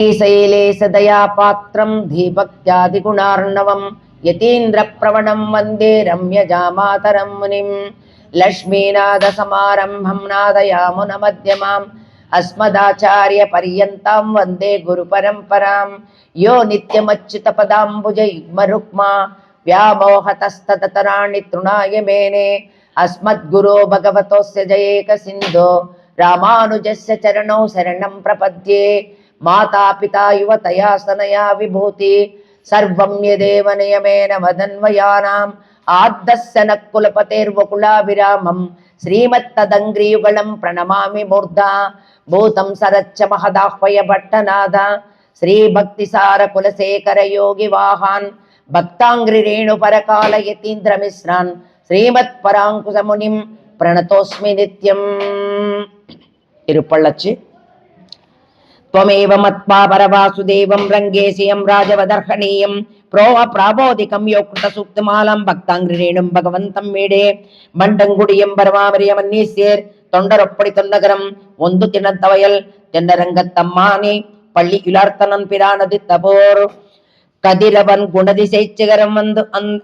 श्रीशैलेशदयापात्रं धीभक्त्यादिगुणार्णवं यतीन्द्रप्रवणं वन्दे रम्यजामातरं मुनिं लक्ष्मीनाथसमारम्भं नादयामुनमध्यमाम् अस्मदाचार्यपर्यन्तां वन्दे गुरुपरम्परां यो नित्यमच्युतपदाम्बुजयुग्मरुक्मा व्यामोहतस्तततराणि तृणाय मेने अस्मद्गुरो भगवतोऽस्य जयेकसिन्धो रामानुजस्य चरणौ शरणं प्रपद्ये माता पिता युवतया स्तनया विभूति सर्वं यदेव नियमेन मदन्वयानाम् आद्यस्य नः कुलपतेर्वकुलाभिरामं श्रीमत्तदङ्घ्रियुगलं प्रणमामि मूर्धा भूतं सरच्च महदाह्वय भट्टनाथ श्रीभक्तिसार कुलशेखर योगिवाहान् भक्ताङ्घ्रिरेणुपरकाल यतीन्द्रमिश्रान् श्रीमत्पराङ्कुशमुनिं प्रणतोऽस्मि नित्यम् इरुपळ्ळच्चि त्वमेव मत्वा परवासुदेवं रङ्गेशयं राजवदर्हणीयं प्राबोधिकं योक्तसूक्तमालं भक्ताङ्घ्रिरेणुं भगवन्तं मीडे मण्डङ्गुडियं परमामरियमन्नीस्येर् தொண்டரொப்படி தொன்னகரம் ஒந்து திணத்தவயல் தென்னரங்கத்தம்மானே பள்ளி இலார்த்தனன் பிரானது தபோர் கதிரவன் குணதிசை சிகரம் வந்து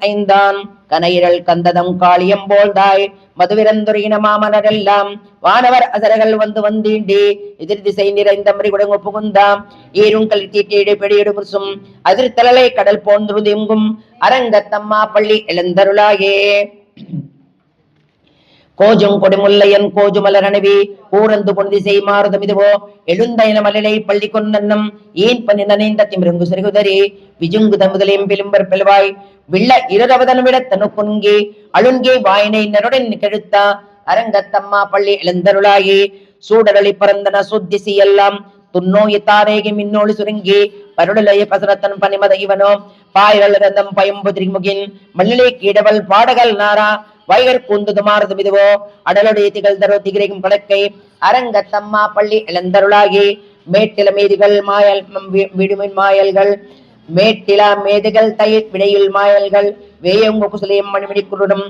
ஐந்தான் கனையிரல் கந்ததம் காளியம் போல்தாய் மதுவிரந்துரையின மாமனரெல்லாம் வானவர் அசரகள் வந்து வந்தீண்டி எதிர் திசை நிறைந்த மறிகுடங்கு புகுந்தாம் ஈருங்கல் தீட்டீடு பெடியிடு முசும் அதிர்த்தலை கடல் போன்றுதெங்கும் அரங்கத்தம்மா பள்ளி எழுந்தருளாயே கோஜும் கொடிமுல்லையன் கோஜுமலரணவி கூரந்து கொண்டிசை மாறுதமிதுவோ எழுந்தைன மலிலை பள்ளி கொன்னன்னம் ஏன் பண்ணி நனைந்த திமிருங்கு சிறுகுதரி விஜுங்குத முதலையும் பிலும்பர் பெல்வாய் விள்ள இரவதன் விட தனுக்குன்கே அழுங்கே வாயினை நருடன் கெழுத்தா அரங்கத்தம்மா பள்ளி எழுந்தருளாயே சூடரளி பரந்தன சுத்திசி எல்லாம் துன்னோய தாரேகி மின்னோடு சுருங்கி பருடலைய பசரத்தன் பனிமத இவனோ பாயிரல் ரந்தம் பயம்புதிரி முகின் மல்லிலை கீடவள் பாடகல் நாரா வைகர் கூந்தது மாறுது மிதுவோ அடலுடைய திகழ் தரோ திகிரைக்கும் கடக்கை அரங்கத்தம்மா பள்ளி இளந்தருளாகி மேட்டில மேதிகள் மாயல் விடுமின் மாயல்கள் மேட்டில மேதிகள் தயிர் விடையில் மாயல்கள் வேயங்கு குசலையும் மணிமணி குருடும்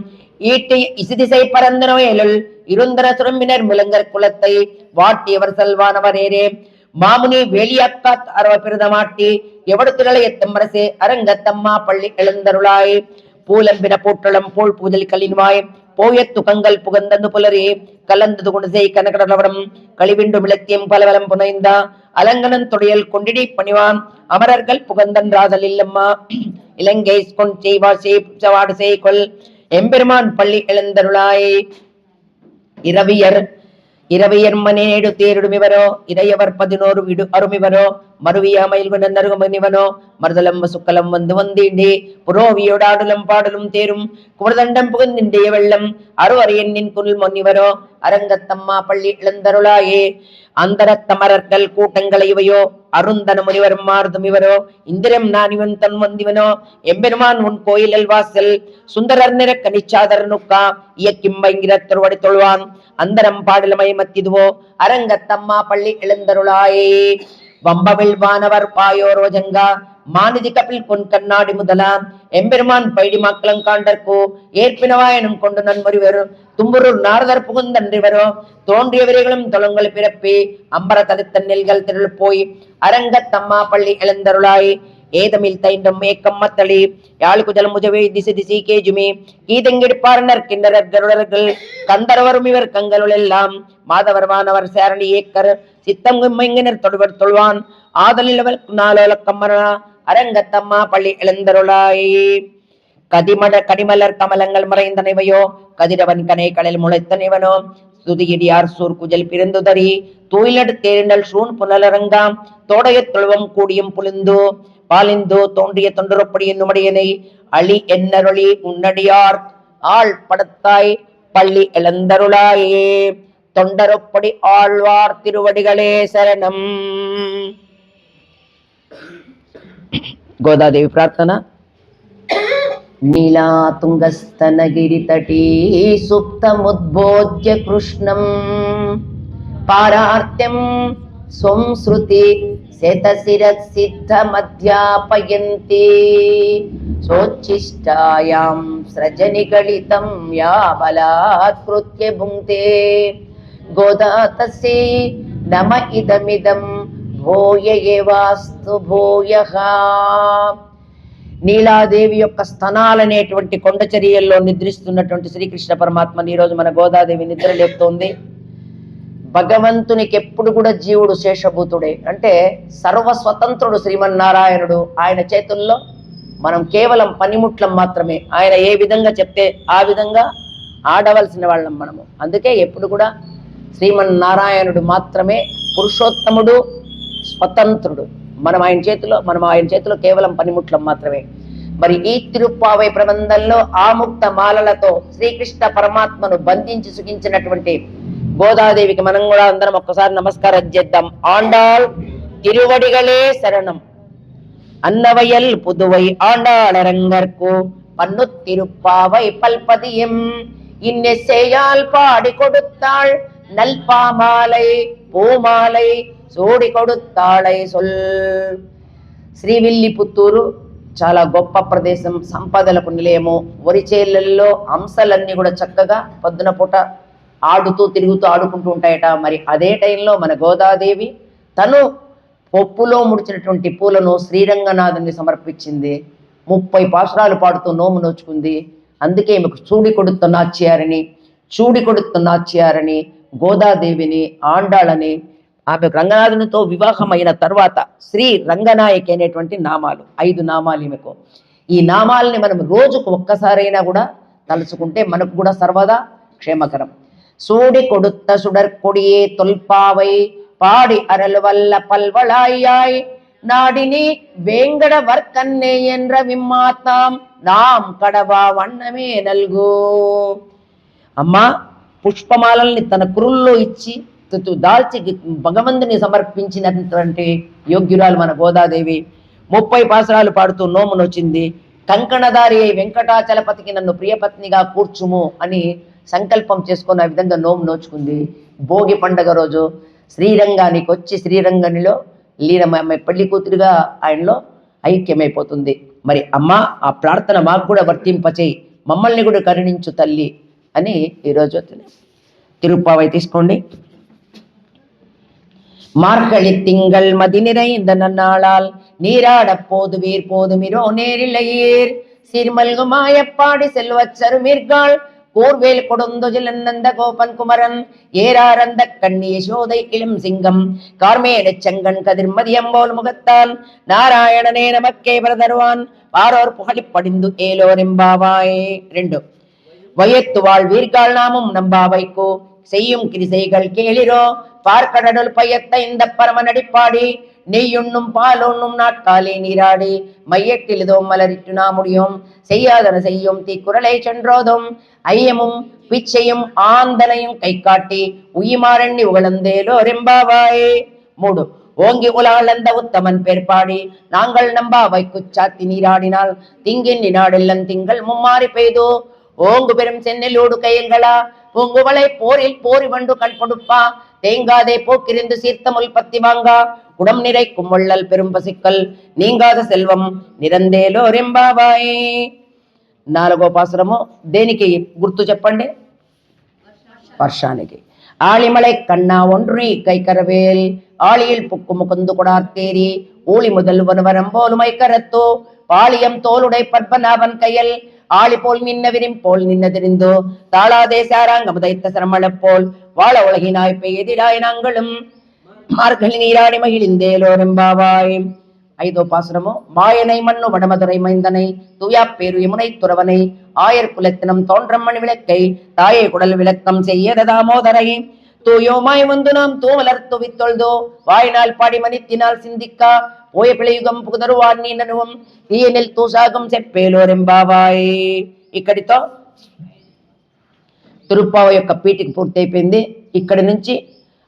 ஈட்டி இசுதிசை பரந்த நோயலுள் இருந்தன சுரம்பினர் மிளங்கர் குலத்தை வாட்டியவர் செல்வானவரேரே மாமுனி வேலியாக்காத் அரவ பிரதமாட்டி எவடுத்திரளை எத்தம்பரசே அரங்கத்தம்மா பள்ளி எழுந்தருளாய் பூலம்பின போற்றளம் போல் பூதலி கலின்வாய் போய துகங்கள் புகந்தந்து புலரே கலந்தது குணசை கனகடலவரம் கழிவிண்டு மிளத்தியம் பலவலம் புனைந்தா அலங்கனன் தொடையல் கொண்டிடி பணிவான் அமரர்கள் புகந்தன் ராதல் இல்லம்மா இலங்கை கொன் செய்வா செய்வாடு செய்கொள் எம்பெருமான் பள்ளி எழுந்தருளாய் இரவியர் மனேடு தேருடுமிவரோ இறையவர் 11 விடு அருமிவரோ மறுவியாமையில் நருகுமனிவனோ மருதலம் சுக்கலம் வந்து வந்தீண்டே புரோவியோடாடலும் பாடலும் தேரும் குமரதண்டம் புகுந்திண்டிய வெள்ளம் அருவரையன்னின் குரல் மொன்னிவரோ அரங்கத்தம்மா பள்ளி இளந்தருளாயே அந்தரத்தமரர்கள் கூட்டங்களை இவையோ அருந்தன முனிவரும் மாறுதும் இவரோ இந்திரம் நானிவன் தன் வந்திவனோ எம்பெருமான் உன் கோயிலில் வாசல் சுந்தரர் நிற கனிச்சாதர் நுக்கா இயக்கிம்பைங்கிற திருவடி தொழுவான் அந்தரம் பாடலமை மத்திதுவோ அரங்கத்தம்மா பள்ளி எழுந்தருளாயே வம்பவில் வானவர் பாயோர் வஜங்கா மாநிதி கபில் பொன் கண்ணாடி முதலாம் எம்பெருமான் பைடி மக்களும் காண்டற்கோ ஏற்பினவாயனும் கொண்டு நன்மொழிவர் தும்புரூர் நாரதர் புகுந்தன்றிவரோ தோன்றியவர்களும் தொலங்கள் பிறப்பே அம்பர தடுத்த நெல்கள் திரள் போய் அரங்கத்தம்மா பள்ளி எழுந்தருளாய் ஏதமில் தைண்டம் ஏக்கம் மத்தளி யாழுக்குஜல் முஜவே திசை திசை கேஜுமே கீதங்கெடுப்பாரனர் கிண்ணறர் கருடர்கள் கந்தரவரும் இவர் கங்களுள் எல்லாம் மாதவர் வானவர் சேரணி ஏக்கர் சித்தம் கும்மைங்கினர் தொடுவர் தொழுவான் ஆதலில் அவள் நாளோல கம்மரா அரங்கத்தம்மா பள்ளி எழுந்தருளாய் கடிமலர் கமலங்கள் மறைந்தனைவையோ கதிரவன் கனை கடல் முளைத்தனைவனோ சுதியிடியார் சூர் குஜல் பிறந்துதறி தூயிலடு தேரிண்டல் சூன் புனலரங்காம் தோடைய தொழுவம் கூடியும் புலிந்தோ பாலிந்தோ தோன்றிய தொண்டரொப்படி என்னுமடியனை அழி என்னருளி உன்னடியார் ஆள் படத்தாய் பள்ளி எழுந்தருளாயே தொண்டரொப்படி ஆழ்வார் திருவடிகளே சரணம். गोदादेवी प्रार्थना. नीला तुंगस्तनगिरितटी सुप्तमुद्बोध्य कृष्णं पारार्त्यं स्वं श्रुति शतशिरसिद्धमध्यापयन्ति सोच्छिष्टायां सृजनिगलितं या बलात्कृत्य भुङ्क्ते गोदा तस्यै नम इदमिदं భూయ ఏవాస్తు భూయః. నీలాదేవి యొక్క స్తనాలనేటువంటి కొండచర్యల్లో నిద్రిస్తున్నటువంటి శ్రీకృష్ణ పరమాత్మని ఈరోజు మన గోదాదేవి నిద్ర లేపుతోంది. భగవంతునికి ఎప్పుడు కూడా జీవుడు శేషభూతుడే, అంటే సర్వస్వతంత్రుడు శ్రీమన్నారాయణుడు. ఆయన చేతుల్లో మనం కేవలం పనిముట్లం మాత్రమే. ఆయన ఏ విధంగా చెప్తే ఆ విధంగా ఆడవలసిన వాళ్ళం మనము. అందుకే ఎప్పుడు కూడా శ్రీమన్నారాయణుడు మాత్రమే పురుషోత్తముడు, స్వతంత్రుడు. మనం ఆయన చేతిలో కేవలం పనిముట్లం మాత్రమే. మరి ఈ తిరుప్పావై ప్రబంధంలో ఆముక్త మాలలతో శ్రీకృష్ణ పరమాత్మను బంధించి సుఖించినటువంటి గోదాదేవికి మనం కూడా అందరం ఒక్కసారి నమస్కారం చేద్దాం. ఆండాళ్ తిరువడిగలే శరణం. అన్నవయల్ పుదువై ఆండాళరంగర్కు పన్ను తిరుప్పావై పల్పదియం இன்னெசையால் பாடி கொடுத்தாள் நல்பாமாலை பூமாலை సోడి కొడుతాళై సొల్. శ్రీవిల్లిపుత్తూరు చాలా గొప్ప ప్రదేశం, సంపదలకు నిలయము. వరిచేళ్లలో అంశలన్నీ కూడా చక్కగా పొద్దున పూట తిరుగుతూ ఆడుకుంటూ ఉంటాయట. మరి అదే టైంలో మన గోదాదేవి తను పొప్పులో ముడిచినటువంటి పూలను శ్రీరంగనాథుని సమర్పించింది. 30 పాసురాలు పాడుతూ నోము నోచుకుంది. అందుకే ఈమెకు చూడి కొడుతున్నాచ్యారని గోదాదేవిని ఆండాళ్ళని, ఆమె రంగనాథునితో వివాహమైన తర్వాత శ్రీ రంగనాయకి అనేటువంటి నామాలు, 5 నామాలు ఈమెకు. ఈ నామాలని మనం రోజుకు ఒక్కసారైనా కూడా తలుచుకుంటే మనకు కూడా సర్వదా క్షేమకరం. సూడి కొడుత్త సుడర్కొడియే తొల్పావై పాడి అరలు వల్ల పల్వళాయాయ్ నాడిని వేంగడ వర్కన్నే ఎన్ర విమ్మాత్తాం నాం కడవా వన్నమే నల్గు. అమ్మా పుష్పమాలల్ని తన కురుల్లో ఇచ్చి దాల్చి భగవంతుని సమర్పించినటువంటి యోగ్యురాలు మన గోదాదేవి. 30 పాసురాలు పాడుతూ నోమునొచ్చింది. కంకణదారి అయి వెంకటాచలపతికి నన్ను ప్రియపత్నిగా కూర్చుము అని సంకల్పం చేసుకుని ఆ విధంగా నోము నోచుకుంది. భోగి పండగ రోజు శ్రీరంగానికి వచ్చి శ్రీరంగనిలో లీనమై పెళ్లి కూతురుగా ఆయనలో ఐక్యమైపోతుంది. మరి అమ్మ ఆ ప్రార్థన మాకు కూడా వర్తింపచేయి, మమ్మల్ని కూడా కరుణించు తల్లి అని ఈరోజు తిరుప్పావై తీసుకోండి. மார்கழி திங்கள் மதி நிறைந்த நன்னாளால் நீராட போதுவீர் போதுமிரோ நேரிழையீர் சீர்மல்குமாயப்பாடி செல்வச் சருமீர்காள் கூர்வேல் கொடுந்துஜில் நந்த கோபன் குமரன் ஏராரந்த கண்ணி யசோதை இளம் சிங்கம் கார்மேட செங்கன் கதிர்மதியம் போல் முகத்தான் நாராயணனே நமக்கே பிரதருவான் பாரோர் புகழி படிந்து ஏலோரெம்பாவாய். 2 வயத்து வாழ்வீர்கள் நாமும் நம்பாவைக்கோ செய்யும் கிரிசைகள் கேளிரோ பார்க்கடல் பயத்த இந்த பரம நடிப்பாடி நெய்யுண்ணும் பாலொண்ணும் நாட்காலே நீராடி மையட்டிலிதோ மலரிட்டு நாமுடியும் செய்யாதன செய்யும் தீக்குறளை சென்றோதும் ஐயமும் பிச்சையும் ஆந்தனையும் கை காட்டி உயிமாறண்ணி உகழந்தேலோ ரெம்பாவாயே. 3 ஓங்கி உலாளந்த உத்தமன் பேர்பாடி நாங்கள் நம்பாவைக்கு சாத்தி நீராடினால் திங்கின் நாடெல்லாம் திங்கள் மும்மாறி பெய்தோ ஓங்கு பெரும் சென்னலோடு கையல்களா பூங்குவளை போரில் போரி வண்டு கண் கொடுப்பா தேங்காதே போக்கிருந்து சீர்த்தமுல் பத்தி வாங்கா குடம் நிறைக்கும் வள்ளல் பெரும் பசிக்கல் நீங்காத செல்వం నిరందేలో రెంబాబాయ్. 4వ పాసురము దేనికి గుర్తు చెప్పండి? వర్షానికి. ஆழிமலை கண்ணா ஒன்றி கைக்கரவேல் ஆழியில் புக்கு முகுந்து கொடார்த்தேரி ஊழி முதல்வன் வரம்போல் மைக்கரத்தோ பாளியம் தோளுடை பற்பனாவன் கையல் ஆளி போல் நின்ன விரிம் போல் நின்ன தெரிந்தோ தாளாதே சாராங்கம் தைத்த சிரமளப்போல் வாழ உலகினாய் பெய்திடாய் நாங்களும் மார்கழி நீராடி மகிழ்ந்தேலோரெம்பாவாய். 5వ పాసురము மாயனை மண்ணு வடமதுரை மைந்தனை தூயா பேரு யமுனை துறவனை ஆயர் குலத்தினம் தோன்றம் மணி விளக்கை தாயை குடல் விளக்கம் செய்யத தாமோதரை தூயோமாய் வந்து நாம் தூமலர் துவித்தொழுதோ வாயினால் பாடி மனித்தினால் சிந்திக்கா పోయ పిళయుగం పుకుదరువాన్ని ననువం తీయనిల్ తూసాగం చెప్పేలోరెంబావాయ్. ఇక్కడితో తిరుప్పావ యొక్క పీఠిక పూర్తయిపోయింది. ఇక్కడి నుంచి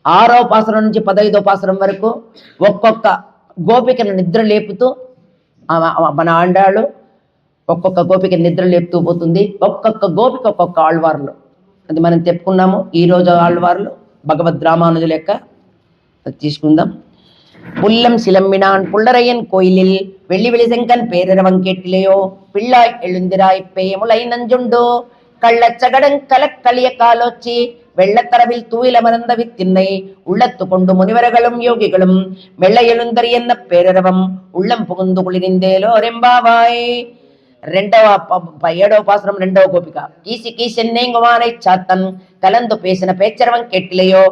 6వ పాసురం నుంచి 15వ పాసురం వరకు ఒక్కొక్క గోపికను నిద్ర లేపుతూ మన ఆండాళ్ళు ఒక్కొక్క గోపిక నిద్ర లేపుతూ పోతుంది. ఒక్కొక్క గోపిక ఒక్కొక్క ఆళ్వార్లు, అది మనం చెప్పుకున్నాము. ఈరోజు ఆళ్వార్లు భగవద్ రామానుజుల యొక్క తీసుకుందాం. புல்லம் சிலம்பினான் புள்ளரையன் கோயிலில் வெள்ளி வெளி செங்கன் பேரரவன் கேட்டிலையோ பிள்ளாய் எழுந்திராய் பேமுலை நஞ்சுண்டோ கள்ளச்சகடன் கலக்களிய காலோச்சி வெள்ளத்தரவில் தூயிலமர்ந்த வித்தின்னை உள்ளத்து கொண்டு முனிவர்களும் யோகிகளும் மெல்ல எழுந்தறி என்ன பேரரவம் உள்ளம் புகுந்து குளிரிந்தேலோ ரெம்பாவாய். ஏழோ பாசுரம் రెండవ గోపిక. கீசி கீசென்னேங்குவானை சாத்தன் கலந்து பேசின பேச்சரவன் கேட்டிலையோ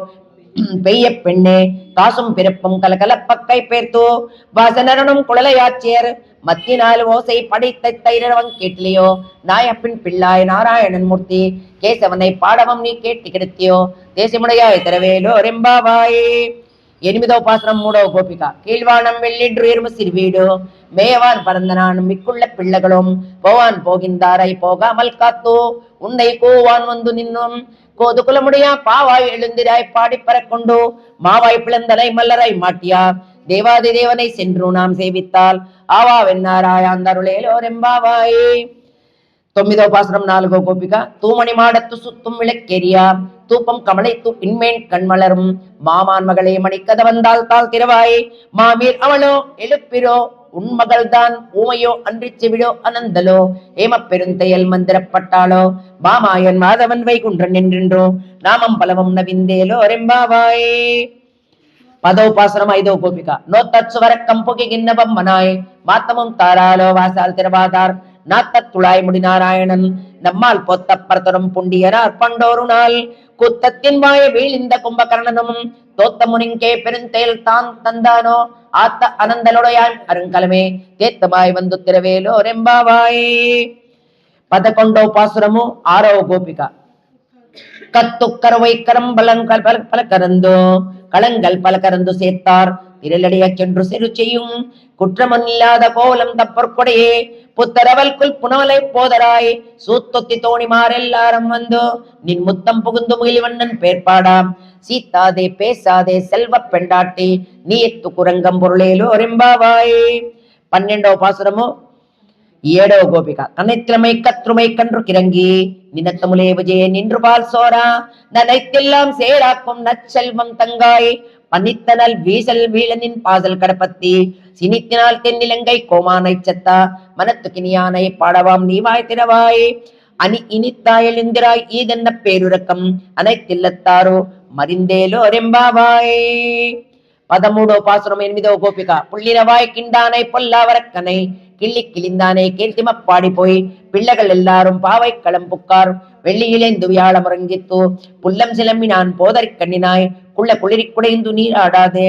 பெய்ய பெண்ணே காசும் பிறப்பும் கலகலப்பக்கை பேர்த்தோ வாசனரனும் குழலையாச்சியர் மத்தினால் ஓசை படைத்த தைரவன் கேட்டிலையோ நாயப்பின் பிள்ளாய் நாராயணன் மூர்த்தி கேசவனை பாடவம் நீ கேட்டு கிடத்தியோ தேசிமுடையாய் திரவேலோ ரெம்பாவாயே. ఎనిమిదవ పాసరం మూడవ గోపిక. கீழ்வானம் வெள்ளின்று இரும சிறுவீடு மேவான் பறந்தனான் மிக்குள்ள பிள்ளைகளும் போவான் போகின்றாரை போகாமல் காத்தோ உன்னை கூவான் வந்து நின்னும் கோது குலமுடியா பாவாய் எழுந்திராய் பாடி பறக்கொண்டு மாவாய் பிளந்தனை மல்லரை மாட்டியா தேவாதி தேவனை சென்று நாம் சேவித்தால் ஆவா வென்னாராய் அந்தருளேலோ ரெம்பாவாயே. 9వ పాసరం 4వ గోపిక. தூமணி மாடத்து சுத்தும் விளக்கெரியா தூப்பம் கமலைத்து இன்மேன் கண்மலரும் மாமான் மகளே மணிக்கத வந்தால் தாள் திரவாய் மாமீர் அவளோ எழுப்பிரோ உன்மகள் தான் ஊமையோ அன்றி செவிடோ அனந்தலோ ஏம பெருந்தையல் மந்திரப்பட்டாளோ மாமாயன் மாதவன் வைகுன்றன் என்றென்றோ நாமம் பலவும் நவிந்தேலோ ரெம்பாவாயே. 10వ పాసరం 5వ గోపిక. నోత్తత్సు వరక్కం పొగి గిన్నవం మనాయ్ మాతమం తారాలో వాసాల్ తిరవాదార్ நாத்தத்துளாய் முடி நாராயணன் நம்மால் பொத்த பரதரும் புண்டியனார் பண்டோரு நாள் குத்தத்தின் வாய வீழ்ந்த கும்பகர்ணனும் தோத்த முனிங்கே பெருந்தேல் தான் தந்தானோ ஆத்த அனந்தலுடையாய் அருங்கலமே தேத்தமாய் வந்து திரவேலோ ரெம்பாவாய். 11వ పాసురము 6వ గోపిక. கத்துக்கரவை கரம்பலங்கள் பல கறந்தோ களங்கள் பல கறந்து சேர்த்தார் திரளடைய சென்று செரு செய்யும் குற்றமொன்னில்லாத கோலம் தப்பற்கொடையே புத்தரவல்குள் புனவலை போதராய் சூத்தொத்தி தோணிமாரெல்லாரும் வந்து நின் முத்தம் புகுந்து முகிலிவண்ணன் பேர்பாடாம் சீத்தாதே பேசாதே செல்வ பெண்டாட்டி நீ எத்து குரங்கம் பொருளேலோ ரெம்பாவாய். 12వ பாசுரமோ 7వ గోపిక. கனைத்திலமை கத்ருமை கன்று கிறங்கி நினத்தமுலே விஜய நின்று பால் சோரா நனைத்தெல்லாம் சேராக்கும் நச்செல்வம் தங்காய் பன்னித்தனல் வீசல் வீழனின் பாசல் கடப்பத்தி சினித்தினால் தென்னிலங்கை கோமானை சத்தா மனத்துக்கினியானை பாடவாம் நீவாய் திரவாய் அணி இனித்தாயல் இந்திராய் ஈதென்ன பேருரக்கம் அனைத்தில்லத்தாரோ மறிந்தேலோ ரெம்பாவாய். 13వ పాసురం 8వ గోపిక. புள்ளிரவாய் கிண்டானை பொல்லாவரக்கனை கிள்ளி கிழிந்தானே கீர்த்திம பாடிப்போய் பிள்ளைகள் எல்லாரும் பாவை களம் புக்கார் வெள்ளியிலேந்து வியாழ முறங்கித்து புல்லம் சிலம்பினான் போதறி கண்ணினாய் குள்ள குளிரி குடைந்து நீராடாதே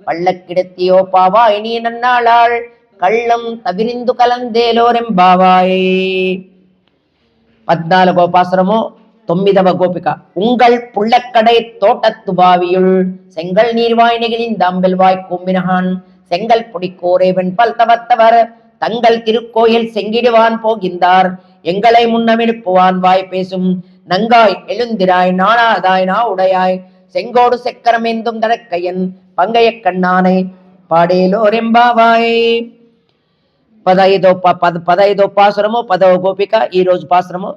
பள்ள கிடத்தியோ பாவாய் நீ நன்னாளாள் கள்ளம் தவிரிந்து கலந்தேலோ ரெம்பாவாய். 14వ పాసురము 9వ గోపిక. உங்கள் புள்ளக்கடை தோட்டத்து பாவியுள் செங்கல் நீர்வாய் நெகிழிந்தாம்பெல்வாய் கூம்பினகான் செங்கல் பொடிக்கோரே வெண்பல் தவத்தவர் தங்கள் திருக்கோயில் செங்கிடுவான் போகின்றார் எங்களை முன்னமெழுப்புவான் வாய் பேசும் நங்காய் எழுந்திராய் நாணாதாய் நா உடையாய் செங்கோடு செக்கரமேந்தும் தடக்கையன் பங்கைய கண்ணானை పాడేలో రెంబావాయ్. 15వ పాసురము 10వ గోపిక. ఈ రోజు పాసురము.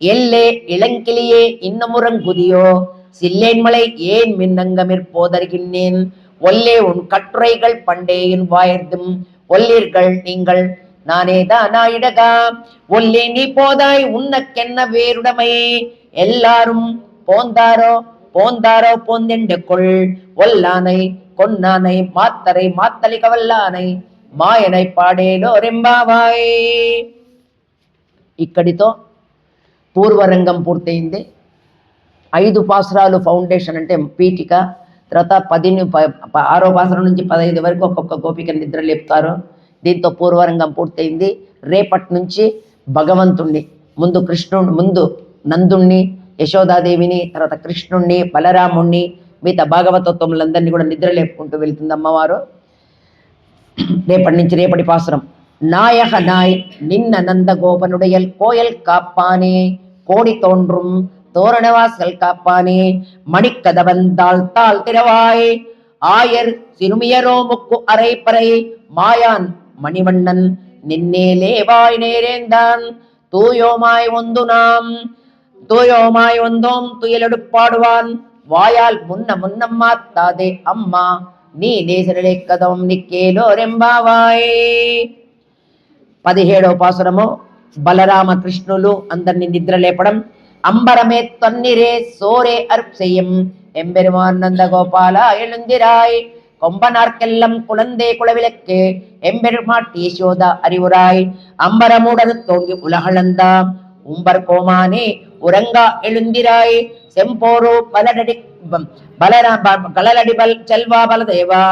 எல்லே இளங்கிளியே இன்னமுறங்குதியோ சில்லேன்மலை ஏன் மின்னங்கமிற் போதருகின்றேன் ஒல்லே உன் கட்டுரைகள் பண்டேயின் வாயர்தும் ஒல்லீர்கள் நீங்கள் நானேதானாயிடகா ஒல்லே நீ போதாய் உன்னக்கென்ன வேறுடமையே எல்லாரும் போந்தாரோ போந்தாரோ போந்தெண்ட கொள் ஒல்லானை కొన్నానై మాత్తరై మాత్తలిక వల్లానై మాయనై పాడేలో రెంబావాయ్. ఇక్కడితో పూర్వరంగం పూర్తయింది. 5 పాసురాలు ఫౌండేషన్ అంటే పీఠిక. తర్వాత 6వ పాసురం నుంచి 15 వరకు ఒక్కొక్క గోపిక నిద్ర లేపుతారు. దీంతో పూర్వరంగం పూర్తయింది. రేపటి నుంచి భగవంతుణ్ణి ముందు నందుణ్ణి యశోదాదేవిని తర్వాత కృష్ణుణ్ణి బలరాముణ్ణి మిగతా భాగవతత్వములందరినీ కూడా నిద్ర లేపుకుంటూ వెళ్తుంది అమ్మవారు. రేపటి పాసురం. நாயக நாய் நின்ன நந்த கோபனுடையல் கோயல் காப்பானே கோடி தோன்றும் தோரணவாசல் காப்பானே மணிக்கதவந்தாள் தாள் திரவாய் ஆயர் சிறுமியரோ முக்கு அரைப்பறை மாயான் மணிவண்ணன் நின்னேலேவாய் நேரேந்தான் தூயோமாய் ஒந்தோம் துயலெடுப்பாடுவான் வாயால் முன்னம் மாத்தாதே అమ్మా నీ నేసరలే కదం నిక్కేలో రెంబావాయ్. 17వ పాసురము. బలరామ కృష్ణులు అందరినీ నిద్ర లేపడం. அம்பரமே தொன்னிரே சோரே அருட்செய்யும் எம்பெருமான் நந்த கோபாலா எழுந்திராய் கொம்பனார்க்கெல்லாம் குழந்தே குலவிளக்கு எம்பெருமாட்டி யசோதா அறிவுராய் அம்பரமுடன் தோங்கி உலகளந்தா உம்பர் கோமானே உறங்கா எழுந்திராய் செம்போரோ பலடடி கலலடிபல் செல்வா பலதேவா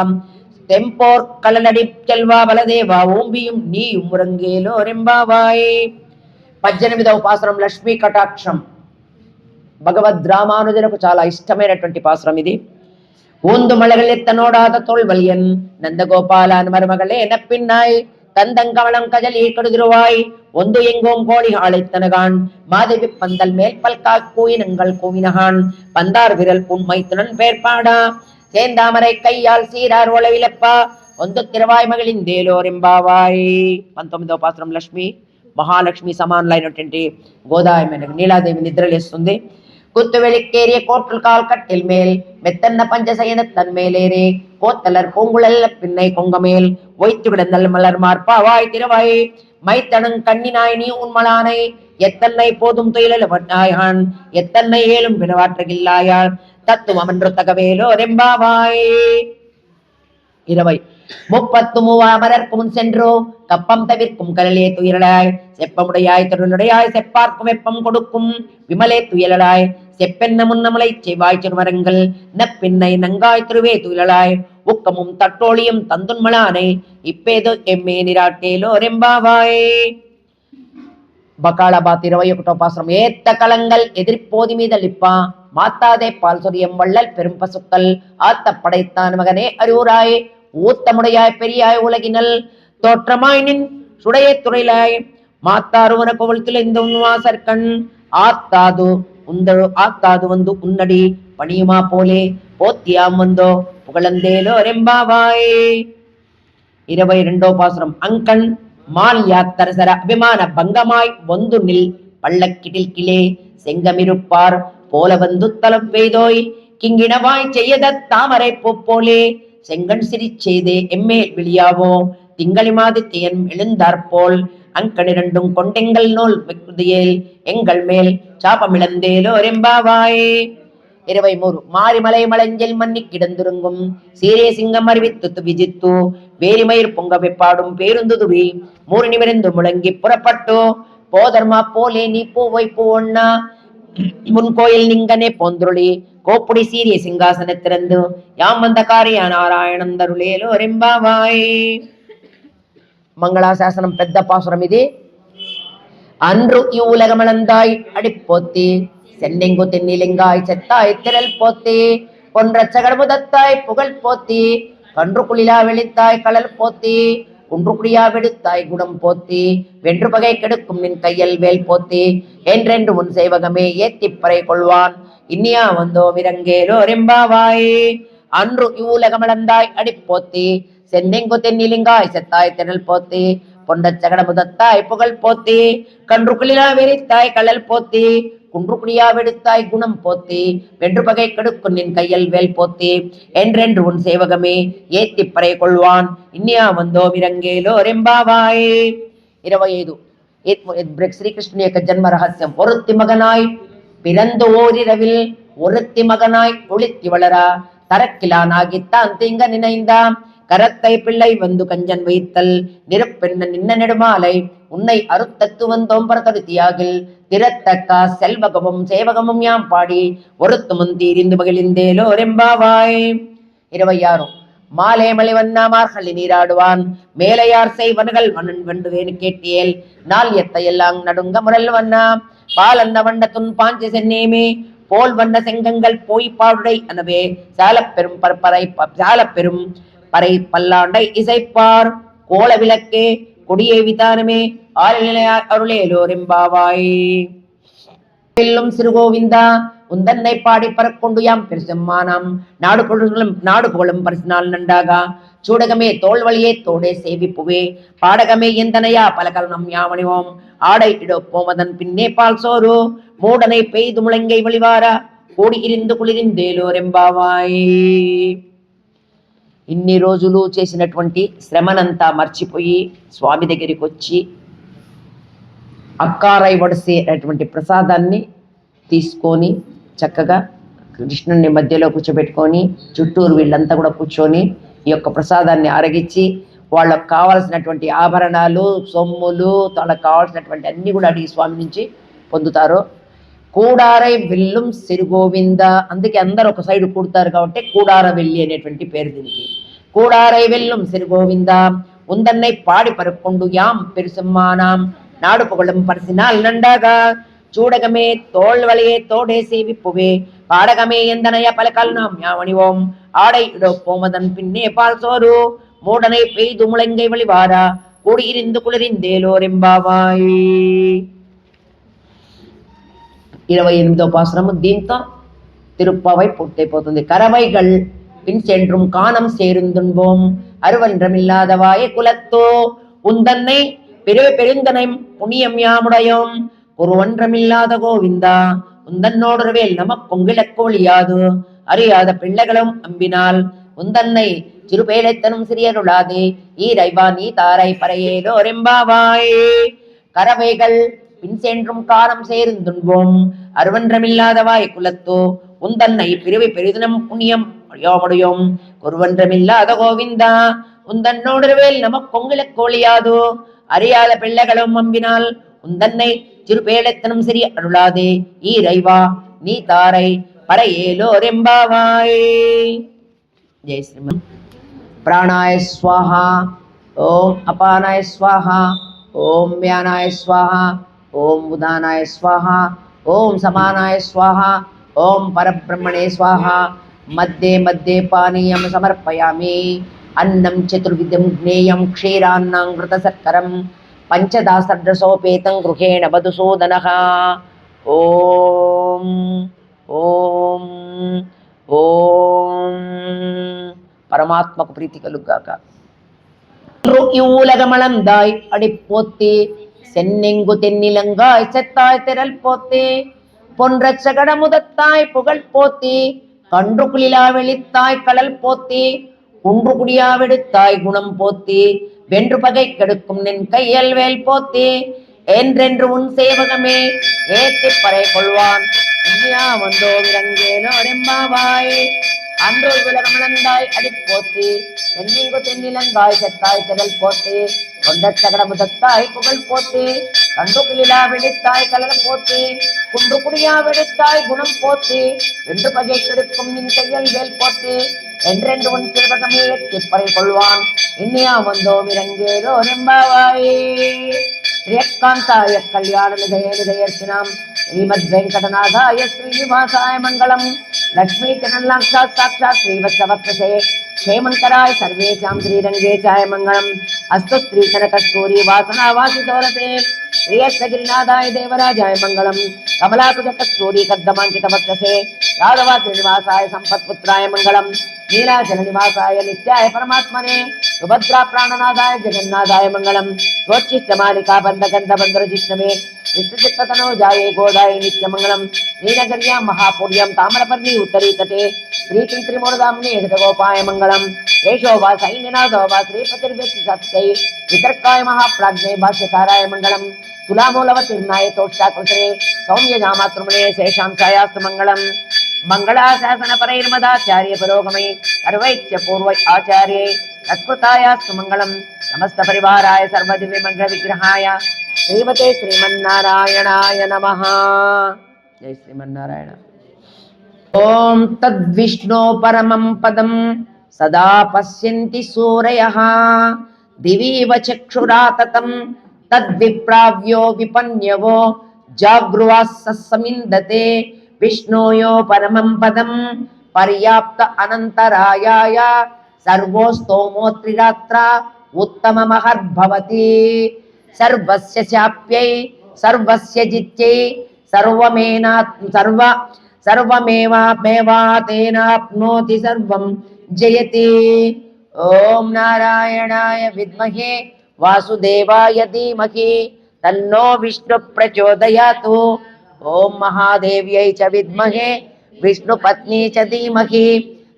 தெம்போர் கலலடி செல்வா பலதேவா ஓம்பியும் நீயும் உறங்கேலோ ரெம்பாவாய். 18వ పాసురం లక్ష్మీ కటాక్షం. భగవద్ రామానుజులకు చాలా ఇష్టమైనటువంటి పాసురం ఇది. ஊந்து மலகளெத்தனோடாத தோல்வலியன் நந்தகோபாலான் மருமகளே நப்பின்னாய் தந்தங்கவளம் கஜலி கடுதிருவாய் ஒந்து எங்கோம் கோழி ஆளைத்தனகான் மாதவி பந்தல் மேல் பல்கால் கூயினங்கள் கூவினகான் பந்தார் விரல் உண்மை துணன் பேர்பாடா சேந்தாமரை கையால் சீரார் ஒளவிலப்பா ஒந்து తిరువాయి మగిలిందేలోరెంబావాయ్. 19వ పాసురం లక్ష్మి మహాలక్ష్మి సమానులైనటువంటి గోదావరి నీలాదేవి నిద్రలేస్తుంది. குத்து வெளிக்கேறிய கோற்றல் கால் கட்டில் மேல் மெத்தன்ன பஞ்சசயன தன்மேலேறே கோத்தலர் பூங்குழல் பின்னை கொங்கமேல் ஒய்த்து கிடந்தல் மலர் மார்பாவாய் திருவாய் மைத்தனுங் கண்ணினாய் நீ உண்மலானை எத்தன்னை போதும் துயிலான் எத்தன்னை ஏழும் பிறவாற்றகில்லாயாள் தத்துவம் என்று தகவேலோ ரெம்பாவாய். 20 33 அமரர்க்கு முன் சென்றோ கப்பம் தவிர்க்கும் கலலே துயிலாய் செப்பமுடையாய் திருநுடையாய் செப்பார்க்கும் வெப்பம் கொடுக்கும் விமலே துயிலாய் செப்பென்ன முன்னமலை செவ்வாய் சிறுமரங்கள் நப்பின்னை நங்காய் திருவே துயிலாய் உக்கமும் தட்டோழியும் தந்துன்மலானை இப்பேதோ எம்மே நிராட்டேலோ ரெம்பாவாய். பகாளபாத் 21వ பாசுரம். ஏத்த களங்கள் எதிர்ப்போதி மீதளிப்பா மாத்தாதே பால் சொரியம் வள்ளல் பெரும் பசுக்கள் ஆத்த படைத்தான் மகனே அரூராய் ஊத்தமுடையாய் பெரியாய் உலகினல் தோற்றமாய் நின் சுடைய துறையிலாய் மாத்தாருவன கோவலத்தில் இந்த உன்வாசற்கண் ஆத்தாது ஆத்தாது வந்து உன்னடி பணியுமா போலே போத்தியாம் வந்தோ புகழந்தேலோ ரெம்பாவாய். 22వ பாசுரம். அங்கண் மால் யாத்தரசர அபிமான பங்கமாய் வந்து நில் பள்ளக்கிட்டில் கிளே செங்கமிருப்பார் போல வந்து தலம் பெய்தோய் கிங்கிணவாய் செய்யத தாமரை போலே செங்கண் சிரி செய்தே எம்மேல் விழியாவோ திங்களி மாதித்தியன் எழுந்தாற்போல் அங்கணிரண்டும் கொண்டெங்கள் நூல் வெகுதியேல் எங்கள் மேல் சாபமிழந்தேலோ ரெம்பாவாய். 23 மாரிமலை மலஞ்சல் மன்னி கிடந்துருங்கும் சீரே சிங்கம் அறிவித்து விஜித்து வேரிமயிர் பொங்க வெப்பாடும் பேருந்துதுவி மூறு நிமிர்ந்து முழங்கி புறப்பட்டோ போதர்மா போலே நீ பூவை பூவண்ணா முன் கோயில் நிங்கனே போந்துருளி கோப்புடி சீரிய சிங்காசன திறந்து யாம் வந்த காரிய நாராயணம் தருளேலோ ரெம்பாவாய். మంగళాశాసనం పెద్ద పాసురం ఇది. அன்று இவ்வுலகமளந்தாய் அடிப்போத்தி சென்னெங்கு தென்னிலிங்காய் செத்தாய் திரள் போத்தி பொன்ற சகடமுதத்தாய் புகழ் போத்தி கன்று குளிலா வெளித்தாய் கடல் போத்தி குன்று குடியா வெடுத்தாய் குணம் போத்தி வென்று பகை கெடுக்கும் நின் கையல் வேல் போத்தி என்றென்று உன் சேவகமே ஏத்திப்பறை கொள்வான் இன்னியா வந்தோ விரங்கேலோ ரெம்பாவாய். அன்று இவ்வுலகமளந்தாய் அடிப்போத்தி சென்னெங்கு தென்னிலிங்காய் செத்தாய் திரள் போத்தி பொண்ட சகடமுதத்தாய் புகழ் போத்தி கன்று குளிலா வெறித்தாய் கடல் போத்தி குன்று குடியா வெடுத்தாய் குணம் போத்தி வென்று பகை கெடுக்கும் நின் கையல் வேல் போத்தி என்றென்று உன் சேவகமே ஏத்திப்பறை கொள்வான் இன்னியா வந்தோ విరంగేలో రెంబావాయ్. 25 శ్రీకృష్ణుని యొక్క జన్మ రహస్యం. ஒருத்தி மகனாய் பிறந்து ஓரிரவில் ஒருத்தி மகனாய் ஒளித்தி வளரா தரக்கிலானாகித்தான் தீங்க நினைந்தாம் கரத்தை பிள்ளை வந்து கஞ்சன் வைத்தல் நிறப்பெண்ண நின்ன நெடுமாலை உன்னை அருத்தத்து வந்தோம் பரதருத்தியாகில் திறத்தக்கா செல்வகமும் சேவகமும் யாம் பாடி ஒருத்து முந்தீரிந்து மகிழ்ந்தேலோ ரெம்பாவாய். 26 மாலே மலைவண்ணா மார்கழி நீராடுவான் மேலையார் செய்வன்கள் வண்ணன் வெண்டுவேன் கேட்டியேல் நாள் எத்தையெல்லாம் நடுங்க முரல் வண்ணா பால் அன்ன வண்ணத்துன் பாஞ்ச சென்னேமே போல் வண்ண செங்கங்கள் போய் பாடுடை அனவே சாலப்பெரும் சாலப்பெரும் பறை பல்லாண்டை இசைப்பார் கோல விளக்கே கொடியே விதானமே அருளேலோ ரெம்பாவாய். சிறுகோவிந்தா உந்தன்னை பாடி பறக்கொண்டு யாம் பெருசம்மானம் நாடு புகழும் பரிசினால் நண்டாகா சூடகமே தோல் வழியே தோடே சேவிப்புவே பாடகமே எந்தனையா பலகலனம் யாவணிவோம் ஆடை இடப்போம் அதன் பின்னே பால் சோறு மூடனை பெய்து முழங்கை வழிவாரா கூடி இருந்து కులిరిందేలో రెంబావాయ్. ఇన్ని రోజులు చేసినటువంటి శ్రమనంతా మర్చిపోయి స్వామి దగ్గరికి వచ్చి అక్కారై వడిసేటువంటి ప్రసాదాన్ని తీసుకొని చక్కగా కృష్ణుని మధ్యలో కూర్చోబెట్టుకొని చుట్టూరు వీళ్ళంతా కూడా కూర్చొని ఈ యొక్క ప్రసాదాన్ని ఆరగించి వాళ్ళకు కావాల్సినటువంటి ఆభరణాలు సొమ్ములు వాళ్ళకి కావాల్సినటువంటి అన్నీ కూడా అడిగి స్వామి నుంచి పొందుతారు. కూడారై వెల్లుం సిరుగోవింద, అందుకే అందరూ ఒక సైడ్ కూడతారు కాబట్టి కూడార వెల్లి అనేటువంటి పేరు దీనికి. కూడారై వెల్లుం సిరుగోవింద ఉందన్నై పాడి పరుక్కొండు యాం పెరుసమ్మానాం నాడు పుగళం పరిసినాల్ నండగా చూడగమే తోళ్వలే తోడేసే విప్పువే பாடகமே எந்தனைய பலகால் நாம் யாவணிவோம் ஆடை இடோ போமதன் பின்னே பால் சோறு மூடனை பெய்து முழங்கை வழிவாரா கூடியிருந்து కుళరిందేలోరెంబావాయి. 28వ పాసురము దీంతో తిరుప్పావై పూర్తయిపోతుంది. కరవైగల్ పిన్ சென்றும் காணம் சேருந்துன்போம் அருவன்றமில்லாதவாய குலத்தோ உந்தன்னை பிறவி பெருந்தனை புண்ணியம் யாமுடையோம் ஒருவன்றமில்லாத கோவிந்தா உந்தன்னோடுவேல் நமக்கொங்கிழக்கோழியாது அறியாத பிள்ளைகளும் அம்பினால் உந்தன்னை சிறுபேழைத்தனும் சிறியருளாதே ஈரைவா நீ தாரை பறையேலோ ரெம்பாவாய். கரவைகள் பின் சென்றும் காரம் சேர்ந்துன்போம் அருவன்றமில்லாதவாய் குலத்தோ உந்தன்னை பிரிவை பெரிதினம் புண்ணியம் அழியோமுடையோம் ஒருவன்றமில்லாத கோவிந்தா உந்தன்னோடுவேல் நமக்கொங்கிழக்கோழியாதோ அறியாத பிள்ளைகளும் அம்பினால் உந்தன்னை சிறுபேழைத்தனும் சிறிய அருளாதே ஈரைவா நீ தாரை பறையேலோ ரெம்பாவாய். जय श्रीमन. प्राणाय स्वाहा ओम अपानाय स्वाहा ओम व्यानाय स्वाहा ओम उदानाय स्वाहा ओम समानाय स्वाहा ओम परब्रह्मणे स्वाहा. मध्ये मध्ये पानीयं समर्पयामि. अन्नं चतुर्विधं ज्ञेयं क्षीरान्नं घृतशर्करं पंचदासर्धसोपेतं गृहेण वधुसूदनः. ओम ओम ఓం పరమాత్మకు ప్రీతి కలుగాక. இவ்வுலகமளந்தாய் அடிப்போத்தி சென்னெங்கு தென்னிலங்காய் செத்தாய் திரள் போத்தி பொன்ற சகடமுதத்தாய் புகழ் போத்தி கன்று குளிலா வெளித்தாய் கடல் போத்தி குன்று குடியாவெடுத்தாய் குணம் போத்தி வென்று பகை கெடுக்கும் நின் கையல் வேல் போத்தி என்றென்று உன் சேவகமே ஏத்தி பறை கொள்வான் வந்தோ விரங்கேலோ ரெம்பாவாய். அன்றோ உலகமளந்தாய் அடிப்போத்தி தென்னிங்கு தென்னிலங்காய் செத்தாய் திரள் போத்தி கொண்ட சகடமுதத்தாய் புகழ் போத்தி கண்டு கிளிலா வெடித்தாய் கலர் போத்தி குன்று குடியா வெடித்தாய் குணம் போத்தி வென்று பகை கெடுக்கும் நின் கையல் வேல் போத்தி என்றென்று உன் சேவகமே திப்பறை கொள்வான் இன்னியா வந்தோ விரங்கேலோ ரெம்பாவாய். శ్రీకాంతాయ కళ్యాణ నిధయ నిధయర్చనాం శ్రీమద్ వెంకటనాథాయ శ్రీనివాసాయ మంగళం. లక్ష్మీ చరణాక్షాత్ సాక్షాత్ శ్రీవత్సవక్షసే క్షేమంకరాయ సర్వేషాం శ్రీరంగేశాయ మంగళం. అస్తు స్త్రీకన కస్తూరి వాసనావాసితోరసే శ్రీయస్గిరినాథాయ దేవరాజాయ మంగళం. కమలాకుజ కస్తూరి కద్దమాంకిత వక్షసే యాదవ శ్రీనివాసాయ సంపత్పుత్రాయ మంగళం. నీలాచల నివాసాయ నిత్యాయ పరమాత్మనే సుభద్రా ప్రాణనాథాయ జగన్నాథాయ మంగళం. స్వచ్ఛిష్టమాలికా బంధగంధ బంధరజిష్ణమే విష్ణుచిత్తతనోజాయే గోదాయ నిత్యమంగళం. శ్రీనగర్యాం మహాపుర్యాం తామరపర్ణి ఉత్తరీతటే శ్రీకింత్రిమూలధామ్నే హృతగోపాయ మంగళం. కేశోవా సైన్యనాథోవా శ్రీపతిర్వ్యక్తి సత్యై వితర్కాయ మహాప్రాజ్ఞే భాష్యకారాయ మంగళం. తులామూలవతీర్ణాయ తోష్టాకృతనే సౌమ్యజామాతృమణే శేషాంశాయాస్తు మంగళం. మంగళాశాసన పరైర్మదాచార్య పురోగమై సర్వైత్య పూర్వ ఆచార్యే తత్కృతాయాస్తు మంగళం. సమస్త పరివారాయ సర్వదివ్య మంగళ విగ్రహాయ శ్రీమతే శ్రీమన్నారాయణాయ నమః. జై శ్రీమన్నారాయణ. ఓం తద్విష్ణో పరమం పదం సదా పశ్యంతి సూరయః దివీవ చక్షురాతతం తద్విప్రావ్యో విపన్యవో జాగృవాస్సమిందతే విష్ణోయో పరమం పదం పర్యాప్త అనంతరాయాయ సర్వోస్తోమోత్రిరాత్ర ఉత్తమమహర్భవతి. సర్వస్య శాప్యై సర్వస్య జిత్యై సర్వమేవాతేనాప్నోతి సర్వం జయతి. ఓం నారాయణాయ విద్మహే వాసుదేవాయ ధీమహి తన్నో విష్ణు ప్రచోదయాతు. ఓం మహాదేవ్యై చ విద్మహే విష్ణుపత్ని చ ధీమహి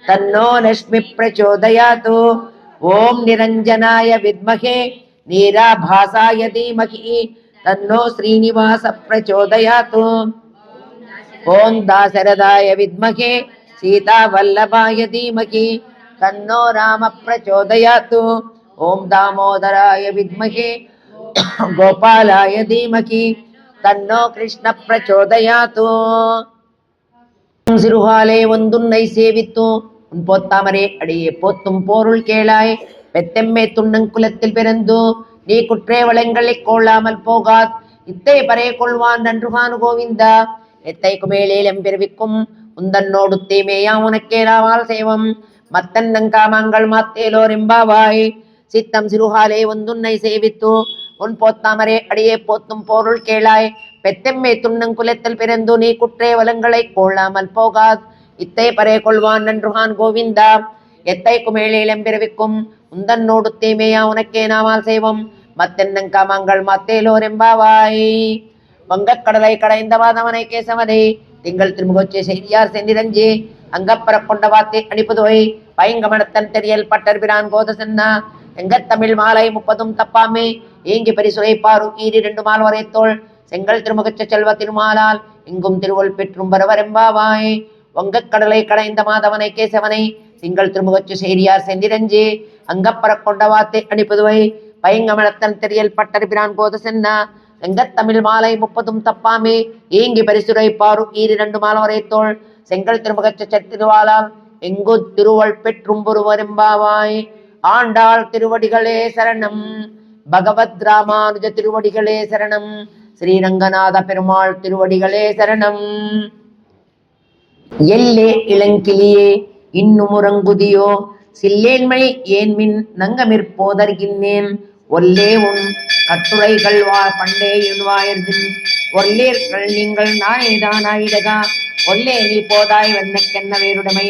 తన్నో లక్ష్మి ప్రచోదయాతు. ఓం నిరంజనాయ విద్మహే నీరాభాసాయ ధీమహి తన్నో శ్రీనివాస ప్రచోదయాతు. ఓం దాశరథాయ విద్మహే సీతావల్లభాయ ధీమహి తన్నో రామ ప్రచోదయాత్. ఓం దామోదరాయ విద్మహే గోపాలాయ ధీమహి తన్నో కృష్ణ ప్రచోదయాత్. சிறுகாலே ஒந்துன்னை சேவித்து உன் போத்தாமரே அடியே போத்தும் போருள் கேளாய். பெத்தெம்மே துண்ணங்குலத்தில் பிறந்து நீ குற்றே வளங்களை கொள்ளாமல் போகாத். இத்தை பரே கொள்வான் நன்றுகானு கோவிந்தா. எத்தை குமேலேல் எம்பிறவிக்கும் உந்தன்னோடு தீமேயா உனக்கே ராவால் சேவம். மத்தன் நங்காமாங்கள் மாத்தேலோர் எம்பாவாய். சித்தம் சிறுகாலே ஒந்துன்னை சேவித்து உன் போத்தாமரே அடியே போத்தும் போருள் கேளாய். பெத்தெம்மை துண்ணங்குலத்தில் பிறந்து நீ குற்றே வளங்களை கொள்ளாமல் போகாத். இத்தை பரே கொள்வான் நன்றுகான் கோவிந்தா. எத்தை குமேலேலம் பிறவிக்கும் உந்தன்னோடு தீமையா உனக்கே நாமால் செய்வோம். மத்தென்னங்காமங்கள் மாத்தேலோர் எம்பாவாய். வங்கக்கடலை கடைந்த வாதவனை கேசவனை திங்கள் திருமுகச்சே செய்தியார் சென்னிரஞ்சி அங்கப்பற கொண்ட வார்த்தை அணிப்புதுவை பைங்கமனத்தன் தெரியல் பட்டர் பிரான் கோதசன்னா. எங்கத்தமிழ் மாலை 30 தப்பாமே ஏங்கி பரிசுரை பாரு ஈரி 2 மால் வரைத்தோள் செங்கல் திருமுகச்ச செல்வ திருமாலால் இங்கும் திருவள் பெற்றும் பரவரெம்பாவாய். வங்கக்கடலை கடைந்த மாதவனை கேசவனை திங்கள் திருமுகச்சு சேரியார் செந்திரஞ்சி அங்கப்பற கொண்ட வார்த்தை அணிப்புதுவை பைங்கமலத்தன் தெரியல் பட்டர் பிரான் கோதசென்னா. செங்கத்தமிழ் மாலை 30 தப்பாமே ஏங்கி பரிசுரை பாரு ஈரி 2 மால் வரைத்தோள் செங்கல் திருமுகச்ச திருவாலால் எங்கு திருவள் பெற்றும் ஒருவரெம்பாவாய். ஆண்டாள் திருவடிகளே சரணம். பகவத் ராமானுஜ திருவடிகளே சரணம். ஸ்ரீரங்கநாத பெருமாள் திருவடிகளே சரணம். எல்லே இளங்கிளியே இன்னும் உறங்குதியோ சில்லேன்மை ஏன்மின் நங்கமிற்போதர்கின்னேன். ஒல்லே உன் கட்டுரைகள் பண்டே வாயர்தின் ஒல்லேர்கள் நீங்கள் நானேதானாயிடகா. ஒல்லே நீ போதாய் வெண்ணக்கென்ன வேறுடைமை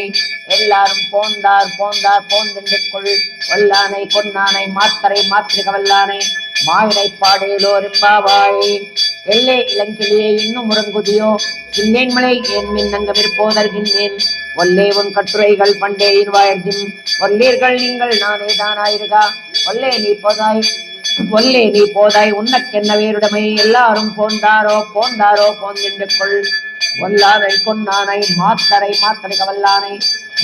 எல்லாரும் போந்தார் போந்தார் போந்தென்று கொள். வல்லானை கொன்னானை மாத்தரை மாத்திரிக வல்லானை மாயினை பாடேலோர் எம்பாவாய். எல்லே இளங்கிளியே இன்னும் முறங்குதியோ சில்லேன்மலை என் மின்னங்கமிற்போதர்கின்றேன். ஒல்லே உன் கட்டுரைகள் பண்டே இருவாயர்தின் ஒல்லேர்கள் நீங்கள் நானே தானாயிருகா. ஒல்லே நீ போதாய் உன்னக்கென்ன வேறுடைமை எல்லாரும் போந்தாரோ போந்தாரோ போந்தென்று கொள். வல்லானை கொன்னானை மாத்தரை மாத்தரிக வல்லானை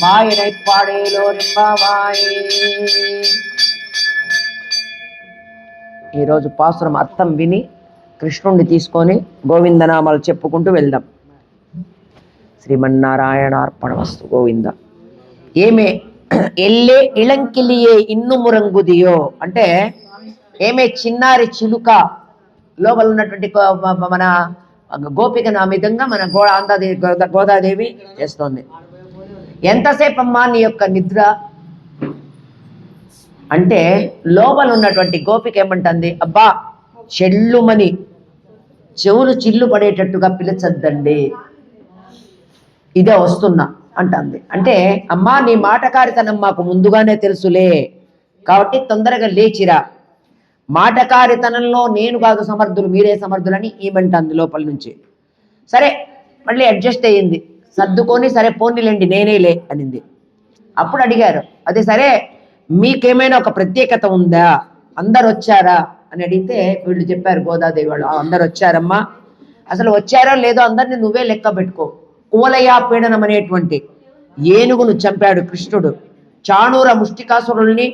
மாயினை పాడేలోర్ ఎంబావాయ్. ఈరోజు పాసురం అర్థం విని కృష్ణుణ్ణి తీసుకొని గోవిందనామాలు చెప్పుకుంటూ వెళ్దాం. శ్రీమన్నారాయణార్పణమస్తు. గోవింద. ఏమే ఎల్లే ఇళంకిలియే ఇన్ను మురంగుదియో అంటే ఏమే చిన్నారి చిలుక లోపల ఉన్నటువంటి మన గోపికను ఆ విధంగా మన గోదాదేవి చేస్తోంది. ఎంతసేపు అమ్మా నీ యొక్క నిద్ర అంటే లోపల ఉన్నటువంటి గోపిక ఏమంటుంది, అబ్బా చెల్లుమని చెవులు చిల్లు పడేటట్టుగా పిలిచద్దండి, ఇదే వస్తున్నా అంటుంది. అంటే అమ్మా నీ మాటకారితనం మాకు ముందుగానే తెలుసులే కాబట్టి తొందరగా లేచిరా. మాటకారితనంలో నేను కాదు సమర్థులు, మీరే సమర్థులని ఈమెంటుంది లోపల నుంచి. సరే మళ్ళీ అడ్జస్ట్ అయ్యింది, సర్దుకొని సరే పోనీలేండి నేనేలే అనింది. అప్పుడు అడిగారు, అది సరే మీకేమైనా ఒక ప్రత్యేకత ఉందా, అందరు వచ్చారా అని అడిగితే వీళ్ళు చెప్పారు, గోదాదేవి వాళ్ళు, అందరు వచ్చారమ్మా, అసలు వచ్చారో లేదో అందరినీ నువ్వే లెక్క పెట్టుకో. కువలయా పీడనం అనేటువంటి ఏనుగును చంపాడు కృష్ణుడు. చాణూర ముష్టికాసురుల్ని